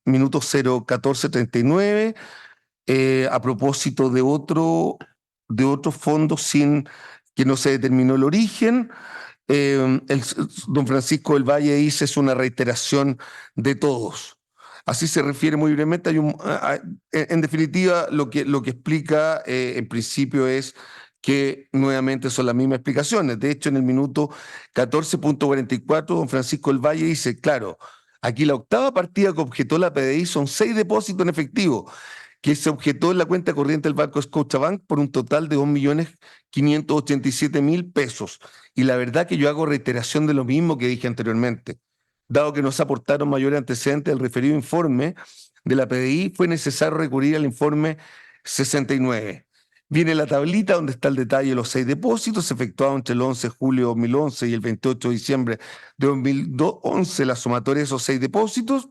minuto 0:14:39, a propósito de otro fondo que no se determinó el origen. Don Francisco del Valle dice es una reiteración de todos. Así se refiere muy brevemente. En definitiva, lo que explica en principio es que nuevamente son las mismas explicaciones. De hecho, en el minuto 14:44, don Francisco del Valle dice, claro, aquí la octava partida que objetó la PDI son 6 depósitos en efectivo que se objetó en la cuenta corriente del Banco Scotiabank por un total de 2.587.000 pesos. Y la verdad que yo hago reiteración de lo mismo que dije anteriormente. Dado que no se aportaron mayores antecedentes del referido informe de la PDI, fue necesario recurrir al informe 69. Viene la tablita donde está el detalle de los 6 depósitos efectuados entre el 11 de julio de 2011 y el 28 de diciembre de 2011, la sumatoria de esos 6 depósitos.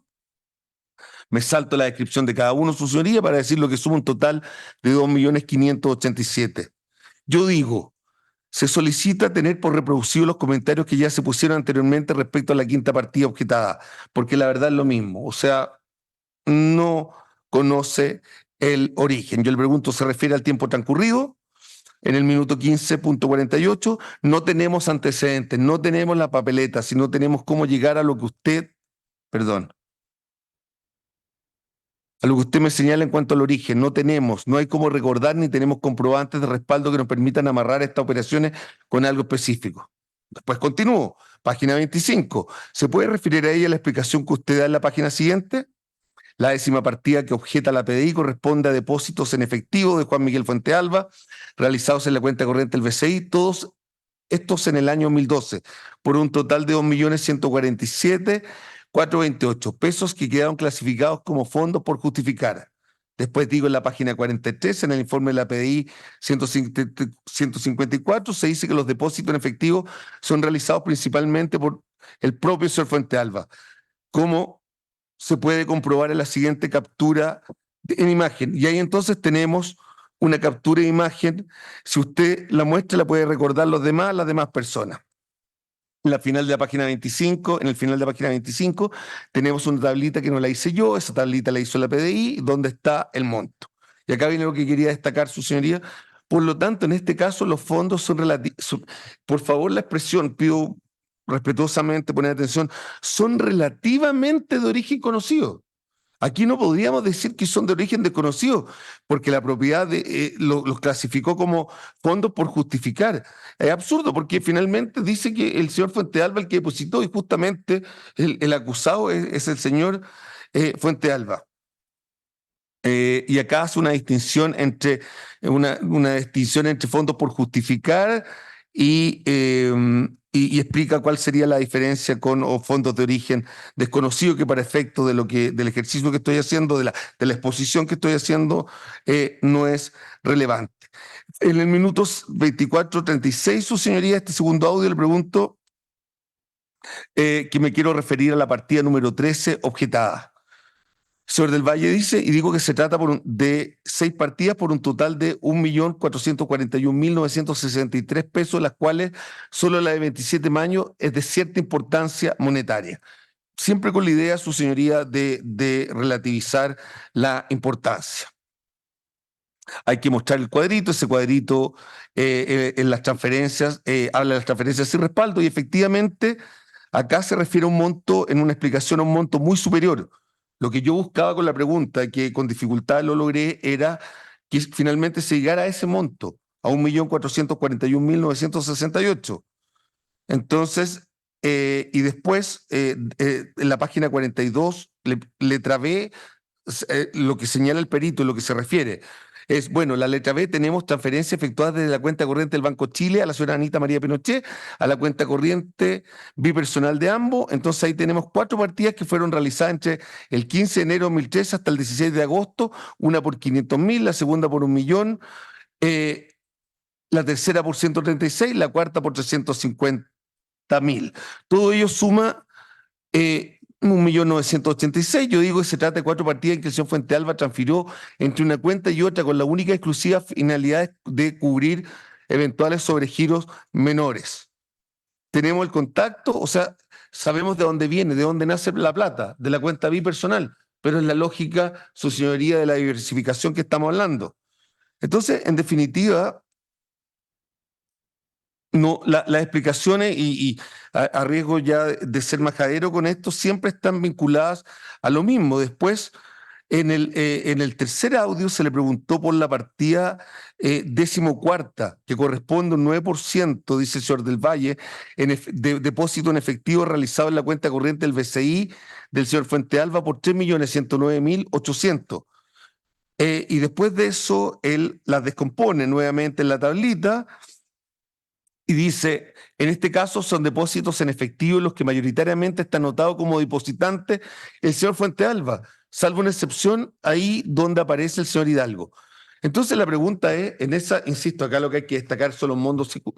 Me salto la descripción de cada uno, su señoría, para decir lo que suma un total de 2.587.000. Yo digo, se solicita tener por reproducido los comentarios que ya se pusieron anteriormente respecto a la quinta partida objetada, porque la verdad es lo mismo, o sea, no conoce el origen. Yo le pregunto, ¿se refiere al tiempo transcurrido? En el minuto 15:48, no tenemos antecedentes, no tenemos la papeleta, sino tenemos cómo llegar a lo que usted, perdón, a lo que usted me señala en cuanto al origen. No hay cómo recordar ni tenemos comprobantes de respaldo que nos permitan amarrar estas operaciones con algo específico. Después continúo. Página 25. ¿Se puede referir a ella la explicación que usted da en la página siguiente? La 10ª partida que objeta la PDI corresponde a depósitos en efectivo de Juan Miguel Fuentealba, realizados en la cuenta corriente del BCI, todos estos en el año 2012, por un total de 2.147.428 pesos que quedaron clasificados como fondos por justificar. Después digo en la página 43, en el informe de la PDI 154, se dice que los depósitos en efectivo son realizados principalmente por el propio señor Fuentealba. ¿Cómo se puede comprobar en la siguiente captura en imagen? Y ahí entonces tenemos una captura de imagen. Si usted la muestra, la puede recordar las demás personas. En la final de la página 25, en el final de la página 25, tenemos una tablita que no la hice yo, esa tablita la hizo la PDI, donde está el monto. Y acá viene lo que quería destacar, su señoría. Por lo tanto, en este caso, los fondos son relativos. Por favor, la expresión, pido respetuosamente poner atención, son relativamente de origen conocido. Aquí no podríamos decir que son de origen desconocido, porque la propiedad los clasificó como fondos por justificar. Es absurdo, porque finalmente dice que el señor Fuentealba el que depositó, y justamente el acusado es el señor Fuentealba. Y acá hace una distinción entre fondos por justificar y explica cuál sería la diferencia con o fondos de origen desconocido, que para efecto del ejercicio que estoy haciendo, de la exposición que estoy haciendo, no es relevante. En el minuto 24:36, su señoría, este segundo audio le pregunto que me quiero referir a la partida número 13 objetada. Señor del Valle dice, y digo que se trata de 6 partidas por un total de 1.441.963 pesos, las cuales solo la de 27 mayo es de cierta importancia monetaria. Siempre con la idea, su señoría, de relativizar la importancia. Hay que mostrar el cuadrito, ese cuadrito en las transferencias, habla de las transferencias sin respaldo, y efectivamente acá se refiere a un monto, en una explicación, a un monto muy superior. Lo que yo buscaba con la pregunta, que con dificultad lo logré, era que finalmente se llegara a ese monto, a 1.441.968. Entonces, y después, en la página 42, le trabé lo que señala el perito, lo que se refiere. Es, bueno, la letra B, tenemos transferencias efectuadas desde la cuenta corriente del Banco Chile a la señora Anita María Pinochet, a la cuenta corriente bipersonal de ambos. Entonces ahí tenemos 4 partidas que fueron realizadas entre el 15 de enero de 2013 hasta el 16 de agosto, una por 500.000, la segunda por 1.000.000, la tercera por 136, la cuarta por 350.000. Todo ello suma 1.986.000. Yo digo que se trata de 4 partidas en que el señor Fuentealba transfirió entre una cuenta y otra con la única y exclusiva finalidad de cubrir eventuales sobregiros menores. Tenemos el contacto, o sea, sabemos de dónde viene, de dónde nace la plata, de la cuenta bipersonal, pero es la lógica, su señoría, de la diversificación que estamos hablando. Entonces, en definitiva, no, las explicaciones, y a riesgo ya de ser majadero con esto, siempre están vinculadas a lo mismo. Después, en el tercer audio se le preguntó por la partida 14ª, que corresponde a un 9%, dice el señor del Valle, de depósito en efectivo realizado en la cuenta corriente del BCI del señor Fuentealba por 3.109.800. Y después de eso, él las descompone nuevamente en la tablita y dice, en este caso son depósitos en efectivo los que mayoritariamente está anotado como depositante el señor Fuentealba, salvo una excepción ahí donde aparece el señor Hidalgo. Entonces la pregunta es, en esa, insisto, acá lo que hay que destacar son los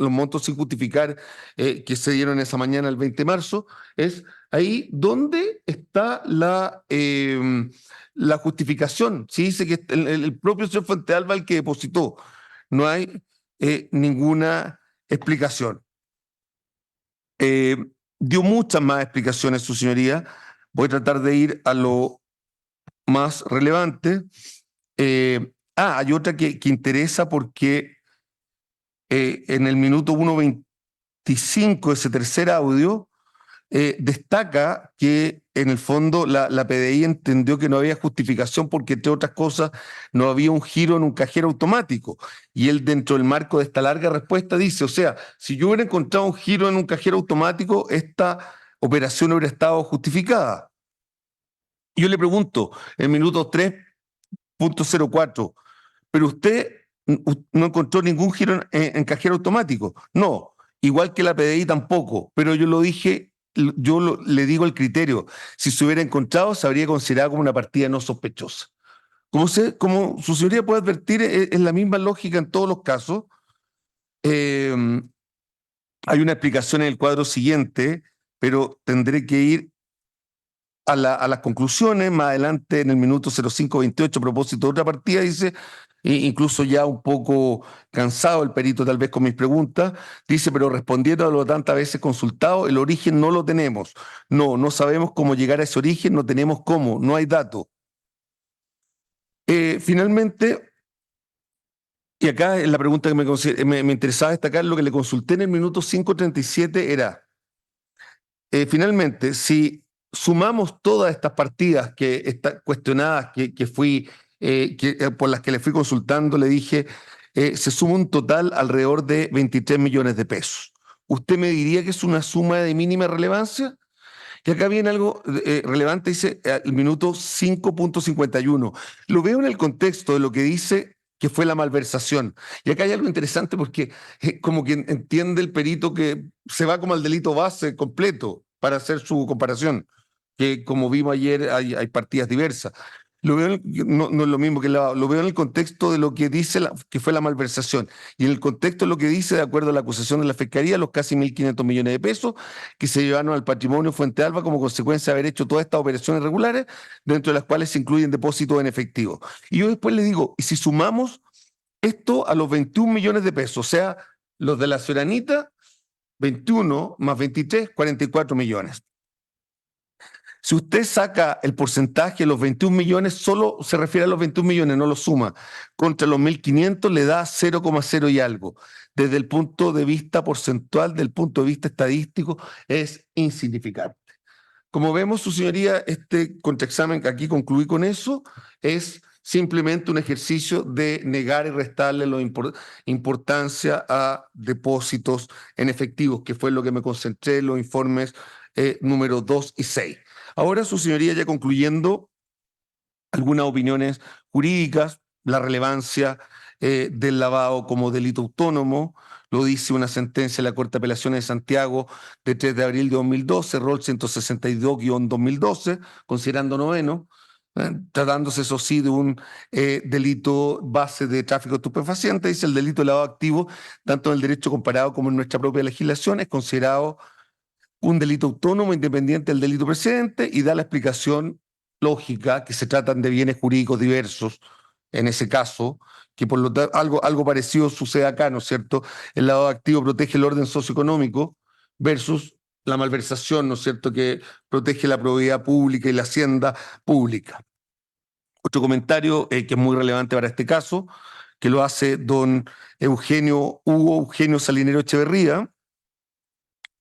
montos sin justificar que se dieron esa mañana el 20 de marzo, es ahí donde está la justificación. Si dice que el propio señor Fuentealba el que depositó, no hay ninguna explicación. Dio muchas más explicaciones, su señoría. Voy a tratar de ir a lo más relevante. Hay otra que interesa porque en el minuto 1:25 de ese tercer audio destaca que en el fondo la PDI entendió que no había justificación porque, entre otras cosas, no había un giro en un cajero automático. Y él, dentro del marco de esta larga respuesta, dice, o sea, si yo hubiera encontrado un giro en un cajero automático, esta operación hubiera estado justificada. Y yo le pregunto, en minuto 3:04, pero usted no encontró ningún giro en cajero automático. No, igual que la PDI tampoco, pero yo lo dije, le digo el criterio. Si se hubiera encontrado, se habría considerado como una partida no sospechosa. Como su señoría puede advertir, es la misma lógica en todos los casos. Hay una explicación en el cuadro siguiente, pero tendré que ir a las conclusiones. Más adelante, en el minuto 05:28, a propósito de otra partida, dice, incluso ya un poco cansado el perito tal vez con mis preguntas, dice, pero respondiendo a lo tantas veces consultado, el origen no lo tenemos. No sabemos cómo llegar a ese origen, no tenemos cómo, no hay datos. Finalmente, y acá es la pregunta que me interesaba destacar, lo que le consulté en el minuto 5:37 era, finalmente, si sumamos todas estas partidas que están cuestionadas, por las que le fui consultando, le dije, se suma un total alrededor de 23 millones de pesos. ¿Usted me diría que es una suma de mínima relevancia? Y acá viene algo relevante, dice el minuto 5:51. Lo veo en el contexto de lo que dice que fue la malversación. Y acá hay algo interesante porque como que entiende el perito que se va como al delito base completo para hacer su comparación, que como vimos ayer hay partidas diversas. Lo veo no es lo mismo lo veo en el contexto de lo que dice que fue la malversación y en el contexto de lo que dice, de acuerdo a la acusación de la Fiscalía, los casi 1.500 millones de pesos que se llevaron al patrimonio Fuente Alba como consecuencia de haber hecho todas estas operaciones regulares, dentro de las cuales se incluyen depósitos en efectivo. Y yo después le digo, y si sumamos esto a los 21 millones de pesos, o sea, los de la Soranita, 21 más 23, 44 millones. Si usted saca el porcentaje de los 21 millones, solo se refiere a los 21 millones, no lo suma. Contra los 1.500 le da 0,0 y algo. Desde el punto de vista porcentual, del punto de vista estadístico, es insignificante. Como vemos, su señoría, este contraexamen que aquí concluí con eso, es simplemente un ejercicio de negar y restarle la importancia a depósitos en efectivos, que fue lo que me concentré en los informes número 2 y 6. Ahora, su señoría, ya concluyendo, algunas opiniones jurídicas, la relevancia del lavado como delito autónomo, lo dice una sentencia de la Corte de Apelaciones de Santiago de 3 de abril de 2012, rol 162-2012, considerando noveno, tratándose eso sí de un delito base de tráfico de estupefacientes, dice el delito de lavado activo, tanto en el derecho comparado como en nuestra propia legislación, es considerado un delito autónomo independiente del delito precedente y da la explicación lógica que se tratan de bienes jurídicos diversos en ese caso, que por lo tanto algo parecido sucede acá, ¿no es cierto? El lavado activo protege el orden socioeconómico versus la malversación, ¿no es cierto?, que protege la propiedad pública y la hacienda pública. Otro comentario que es muy relevante para este caso, que lo hace don Hugo Eugenio Salinero Echeverría,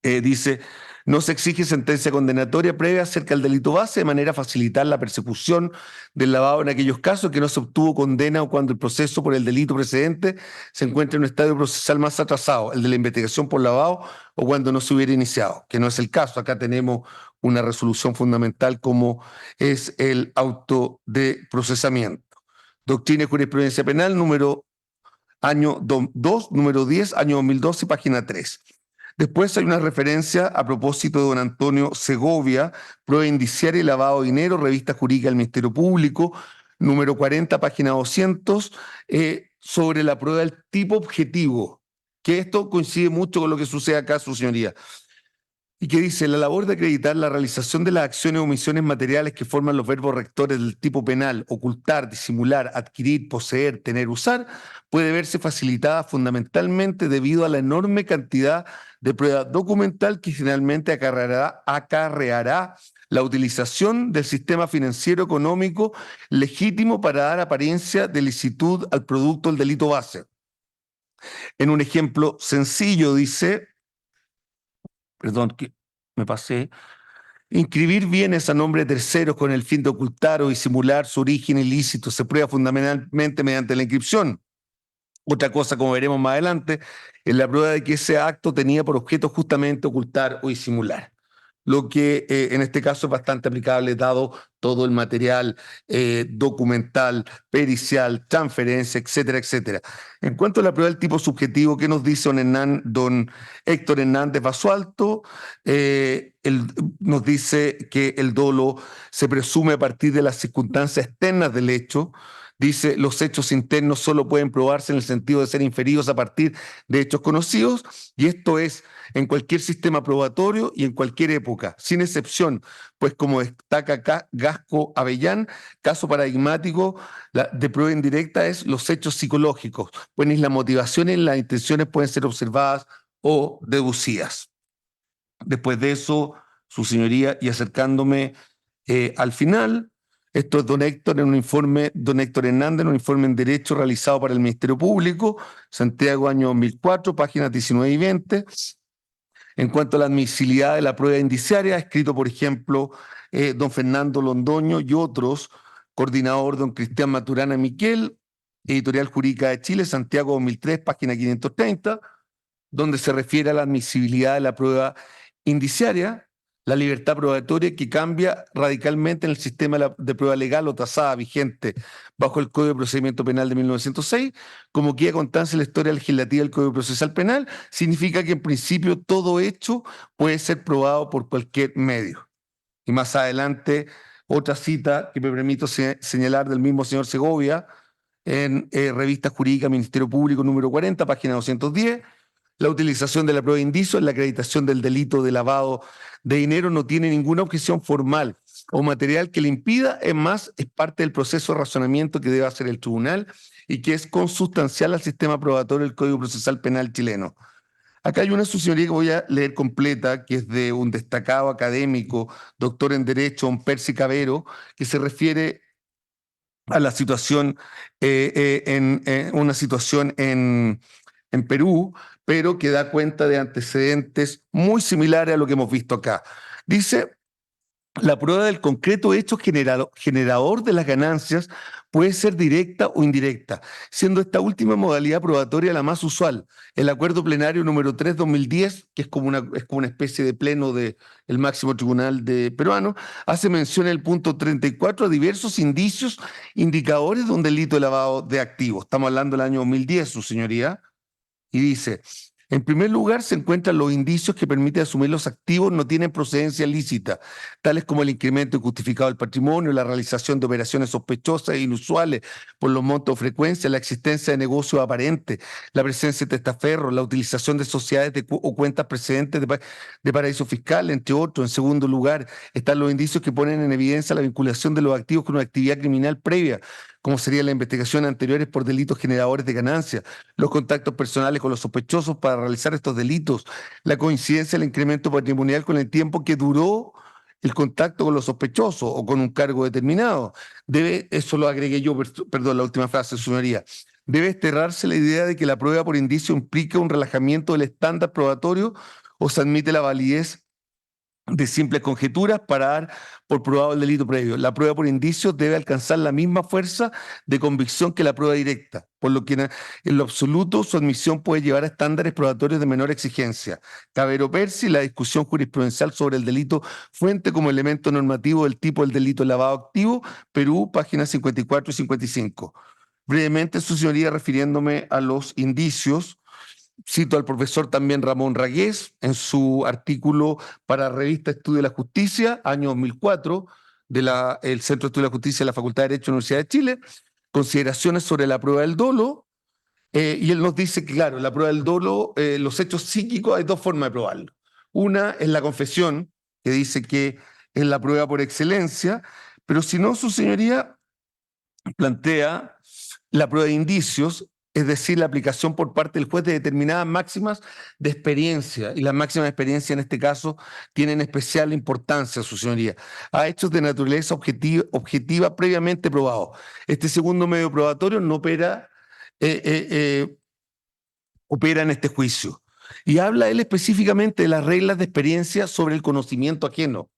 dice, no se exige sentencia condenatoria previa acerca del delito base de manera a facilitar la persecución del lavado en aquellos casos que no se obtuvo condena o cuando el proceso por el delito precedente se encuentra en un estadio procesal más atrasado, el de la investigación por lavado o cuando no se hubiera iniciado, que no es el caso. Acá tenemos una resolución fundamental como es el auto de procesamiento. Doctrina y Jurisprudencia Penal, año 2, número 10, año 2012, página 3. Después hay una referencia a propósito de don Antonio Segovia, prueba indiciaria y lavado de dinero, revista jurídica del Ministerio Público, número 40, página 200, sobre la prueba del tipo objetivo, que esto coincide mucho con lo que sucede acá, su señoría. Y que dice, la labor de acreditar la realización de las acciones o omisiones materiales que forman los verbos rectores del tipo penal, ocultar, disimular, adquirir, poseer, tener, usar, puede verse facilitada fundamentalmente debido a la enorme cantidad de prueba documental que finalmente acarreará la utilización del sistema financiero económico legítimo para dar apariencia de licitud al producto del delito base. En un ejemplo sencillo dice, perdón, que me pasé, inscribir bienes a nombre de terceros con el fin de ocultar o disimular su origen ilícito se prueba fundamentalmente mediante la inscripción. Otra cosa, como veremos más adelante, es la prueba de que ese acto tenía por objeto justamente ocultar o disimular. Lo que en este caso es bastante aplicable dado todo el material documental, pericial, transferencia, etcétera, etcétera. En cuanto a la prueba del tipo subjetivo, ¿qué nos dice don Héctor Hernández Basualto? Nos dice que el dolo se presume a partir de las circunstancias externas del hecho. Dice, los hechos internos solo pueden probarse en el sentido de ser inferidos a partir de hechos conocidos, y esto es en cualquier sistema probatorio y en cualquier época, sin excepción, pues como destaca acá Velasco Avellán, caso paradigmático de prueba indirecta es los hechos psicológicos, pues ni la motivación ni las intenciones pueden ser observadas o deducidas. Después de eso, su señoría, y acercándome al final, esto es don Héctor Hernández, en un informe en Derecho realizado para el Ministerio Público, Santiago, año 2004, páginas 19 y 20. En cuanto a la admisibilidad de la prueba indiciaria, escrito, por ejemplo, don Fernando Londoño y otros, coordinador don Cristian Maturana Miquel, Editorial Jurídica de Chile, Santiago 2003, página 530, donde se refiere a la admisibilidad de la prueba indiciaria, la libertad probatoria que cambia radicalmente en el sistema de prueba legal o tasada vigente bajo el Código de Procedimiento Penal de 1906, como queda constancia en la historia legislativa del Código Procesal Penal, significa que en principio todo hecho puede ser probado por cualquier medio. Y más adelante, otra cita que me permito señalar del mismo señor Segovia, en Revista Jurídica Ministerio Público número 40, página 210, la utilización de la prueba de indicio en la acreditación del delito de lavado de dinero no tiene ninguna objeción formal o material que le impida, es más, es parte del proceso de razonamiento que debe hacer el tribunal y que es consustancial al sistema probatorio del Código Procesal Penal chileno. Acá hay una señoría que voy a leer completa, que es de un destacado académico, doctor en Derecho, don Percy Cavero, que se refiere a la situación, una situación en Perú, pero que da cuenta de antecedentes muy similares a lo que hemos visto acá. Dice, la prueba del concreto hecho generador de las ganancias puede ser directa o indirecta, siendo esta última modalidad probatoria la más usual. El acuerdo plenario número 3/2010, que es como una especie de pleno del máximo tribunal peruano, hace mención en el punto 34 a diversos indicios, indicadores de un delito de lavado de activos. Estamos hablando del año 2010, su señoría. Y dice, en primer lugar se encuentran los indicios que permiten asumir los activos no tienen procedencia lícita, tales como el incremento injustificado del patrimonio, la realización de operaciones sospechosas e inusuales por los montos o frecuencia, la existencia de negocios aparentes, la presencia de testaferros, la utilización de sociedades o cuentas precedentes de paraísos fiscales, entre otros. En segundo lugar, están los indicios que ponen en evidencia la vinculación de los activos con una actividad criminal previa, como sería la investigación anteriores por delitos generadores de ganancias, los contactos personales con los sospechosos para realizar estos delitos, la coincidencia del incremento patrimonial con el tiempo que duró el contacto con los sospechosos o con un cargo determinado. Eso lo agregué yo, perdón, la última frase, su señoría. Debe desterrarse la idea de que la prueba por indicio implica un relajamiento del estándar probatorio o se admite la validez de simples conjeturas para dar por probado el delito previo. La prueba por indicios debe alcanzar la misma fuerza de convicción que la prueba directa, por lo que en lo absoluto su admisión puede llevar a estándares probatorios de menor exigencia. Cavero Percy, la discusión jurisprudencial sobre el delito fuente como elemento normativo del tipo del delito de lavado activo, Perú, páginas 54 y 55. Brevemente, su señoría, refiriéndome a los indicios, cito al profesor también Ramón Ragués en su artículo para Revista Estudio de la Justicia, año 2004, el Centro de Estudio de la Justicia de la Facultad de Derecho de la Universidad de Chile, consideraciones sobre la prueba del dolo, y él nos dice que, claro, la prueba del dolo, los hechos psíquicos, hay dos formas de probarlo. Una es la confesión, que dice que es la prueba por excelencia, pero si no, su señoría plantea la prueba de indicios, es decir, la aplicación por parte del juez de determinadas máximas de experiencia, y las máximas de experiencia en este caso tienen especial importancia, su señoría, a hechos de naturaleza objetiva previamente probados. Este segundo medio probatorio no opera en este juicio. Y habla él específicamente de las reglas de experiencia sobre el conocimiento ajeno.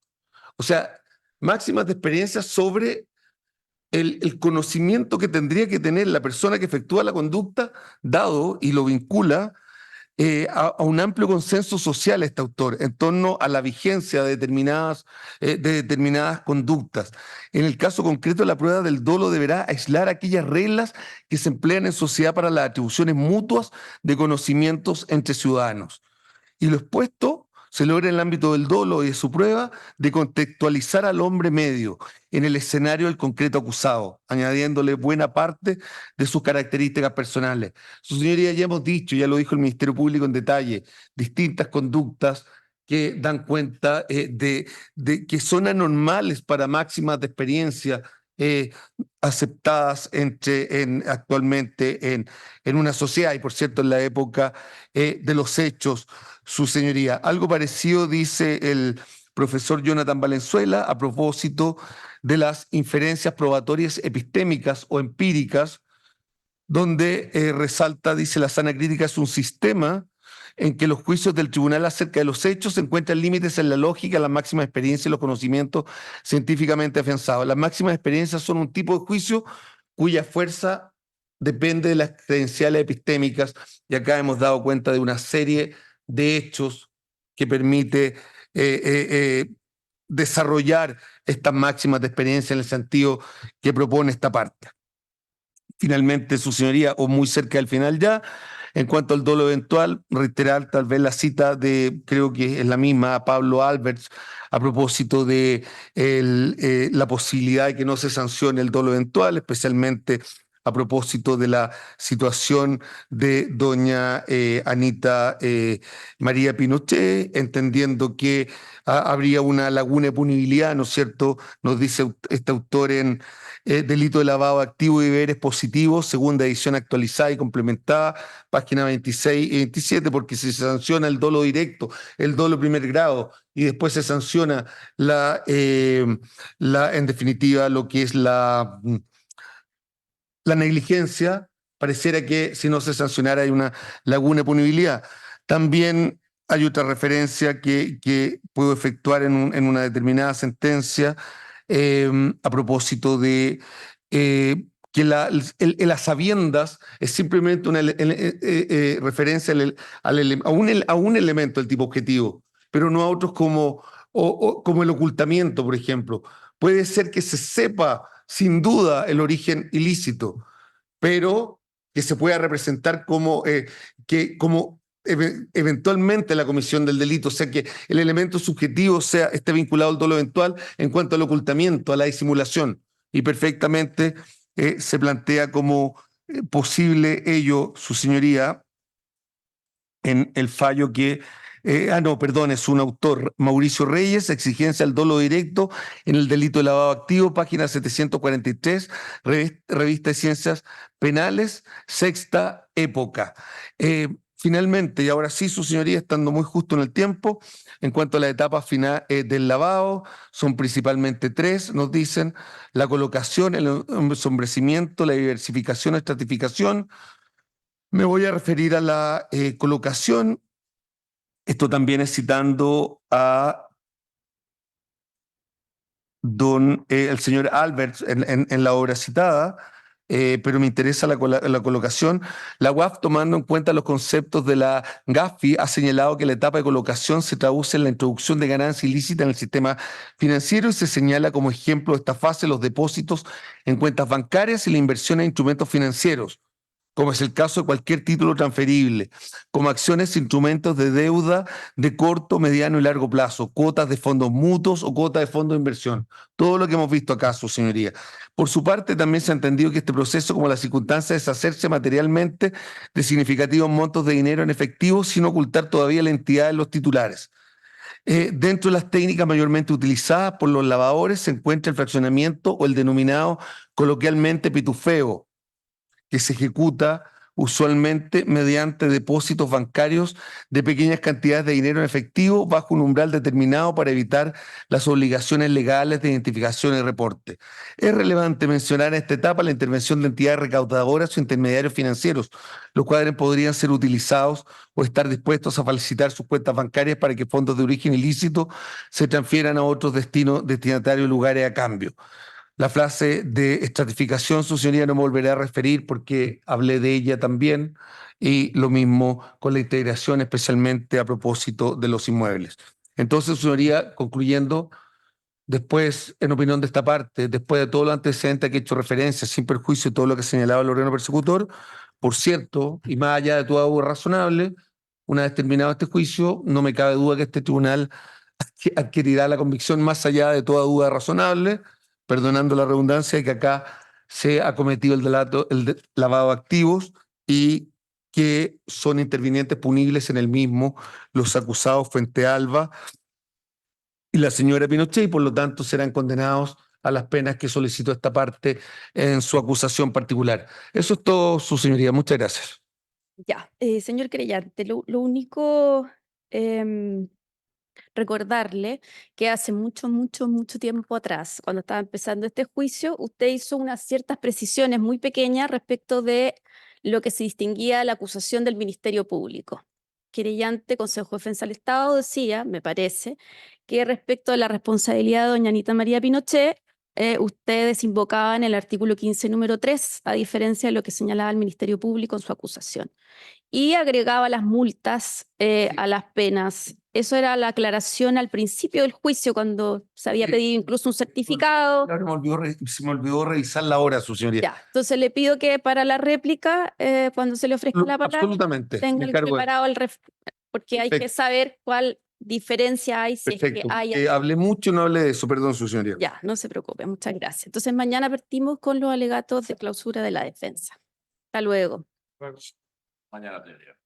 O sea, máximas de experiencia sobre el conocimiento que tendría que tener la persona que efectúa la conducta, dado y lo vincula a un amplio consenso social este autor en torno a la vigencia de determinadas conductas. En el caso concreto, la prueba del dolo deberá aislar aquellas reglas que se emplean en sociedad para las atribuciones mutuas de conocimientos entre ciudadanos. Y lo expuesto se logra en el ámbito del dolo y de su prueba de contextualizar al hombre medio en el escenario del concreto acusado, añadiéndole buena parte de sus características personales. Su señoría, ya hemos dicho, ya lo dijo el Ministerio Público en detalle, distintas conductas que dan cuenta de que son anormales para máximas de experiencia aceptadas actualmente en una sociedad, y por cierto en la época de los hechos, su señoría. Algo parecido dice el profesor Jonathan Valenzuela a propósito de las inferencias probatorias epistémicas o empíricas, donde resalta, dice, la sana crítica es un sistema en que los juicios del tribunal acerca de los hechos encuentran límites en la lógica, la máxima experiencia y los conocimientos científicamente afianzados. Las máximas experiencias son un tipo de juicio cuya fuerza depende de las credenciales epistémicas, y acá hemos dado cuenta de una serie de hechos que permite desarrollar estas máximas de experiencia en el sentido que propone esta parte. Finalmente, su señoría, o muy cerca del final ya, en cuanto al dolo eventual, reiterar tal vez la cita de, creo que es la misma, Pablo Alberts, a propósito de la posibilidad de que no se sancione el dolo eventual, especialmente a propósito de la situación de doña Anita María Pinochet, entendiendo que habría una laguna de punibilidad, ¿no es cierto? Nos dice este autor en delito de lavado activo y deberes positivos, segunda edición actualizada y complementada, página 26 y 27, porque si se sanciona el dolo directo, el dolo primer grado, y después se sanciona en definitiva, lo que es la negligencia, pareciera que si no se sancionara hay una laguna de punibilidad. También hay otra referencia que puedo efectuar en una determinada sentencia a propósito de que el a sabiendas es simplemente una referencia a un elemento del tipo objetivo, pero no a otros como el ocultamiento, por ejemplo. Puede ser que se sepa sin duda el origen ilícito, pero que se pueda representar como eventualmente la comisión del delito, o sea que el elemento subjetivo esté vinculado al dolo eventual en cuanto al ocultamiento, a la disimulación, y perfectamente se plantea como posible ello, su señoría, en el fallo que no, perdón, es un autor, Mauricio Reyes, exigencia del dolo directo en el delito de lavado activo, página 743, revista de Ciencias Penales, sexta época. Finalmente, y ahora sí, su señoría, estando muy justo en el tiempo, en cuanto a las etapas final del lavado, son principalmente tres, nos dicen: la colocación, el ensombrecimiento, la diversificación, estratificación. Me voy a referir a la colocación. Esto también es citando a el señor Alberts en la obra citada, pero me interesa la colocación. La UAF, tomando en cuenta los conceptos de la GAFI, ha señalado que la etapa de colocación se traduce en la introducción de ganancia ilícita en el sistema financiero, y se señala como ejemplo de esta fase los depósitos en cuentas bancarias y la inversión en instrumentos financieros, como es el caso de cualquier título transferible, como acciones e instrumentos de deuda de corto, mediano y largo plazo, cuotas de fondos mutuos o cuotas de fondos de inversión. Todo lo que hemos visto acá, su señoría. Por su parte, también se ha entendido que este proceso, como la circunstancia de deshacerse materialmente de significativos montos de dinero en efectivo sin ocultar todavía la entidad de los titulares. Dentro de las técnicas mayormente utilizadas por los lavadores se encuentra el fraccionamiento, o el denominado coloquialmente pitufeo, que se ejecuta usualmente mediante depósitos bancarios de pequeñas cantidades de dinero en efectivo bajo un umbral determinado para evitar las obligaciones legales de identificación y reporte. Es relevante mencionar en esta etapa la intervención de entidades recaudadoras o intermediarios financieros, los cuales podrían ser utilizados o estar dispuestos a facilitar sus cuentas bancarias para que fondos de origen ilícito se transfieran a otros destinatarios lugares a cambio. La frase de estratificación, su señoría, no me volveré a referir porque hablé de ella también, y lo mismo con la integración, especialmente a propósito de los inmuebles. Entonces, su señoría, concluyendo, después, en opinión de esta parte, después de todo lo antecedente que he hecho referencia, sin perjuicio de todo lo que señalaba el órgano persecutor, por cierto, y más allá de toda duda razonable, una vez terminado este juicio, no me cabe duda que este tribunal adquirirá la convicción más allá de toda duda razonable, perdonando la redundancia, de que acá se ha cometido el lavado de activos, y que son intervinientes punibles en el mismo, los acusados Fuente Alba y la señora Pinochet, y por lo tanto serán condenados a las penas que solicitó esta parte en su acusación particular. Eso es todo, su señoría. Muchas gracias. Ya, señor querellante, lo único, recordarle que hace mucho tiempo atrás, cuando estaba empezando este juicio, usted hizo unas ciertas precisiones muy pequeñas respecto de lo que se distinguía de la acusación del Ministerio Público. Querellante, Consejo de Defensa del Estado, decía, me parece, que respecto a la responsabilidad de doña Anita María Pinochet, ustedes invocaban el artículo 15, número 3, a diferencia de lo que señalaba el Ministerio Público en su acusación. Y agregaba las multas a las penas. Eso era la aclaración al principio del juicio, cuando se había Sí. pedido incluso un certificado. Ahora se me olvidó revisar la hora, su señoría. Ya, entonces le pido que para la réplica, cuando se le ofrezca la palabra, Absolutamente. tenga Me el encargo de- preparado porque hay que Perfecto. saber cuál diferencia hay si es que Perfecto. hay. Hablé mucho, no hablé de eso, perdón, su señoría. Ya, no se preocupe, muchas gracias. Entonces mañana partimos con los alegatos de clausura de la defensa. Hasta luego. Mañana plenaria.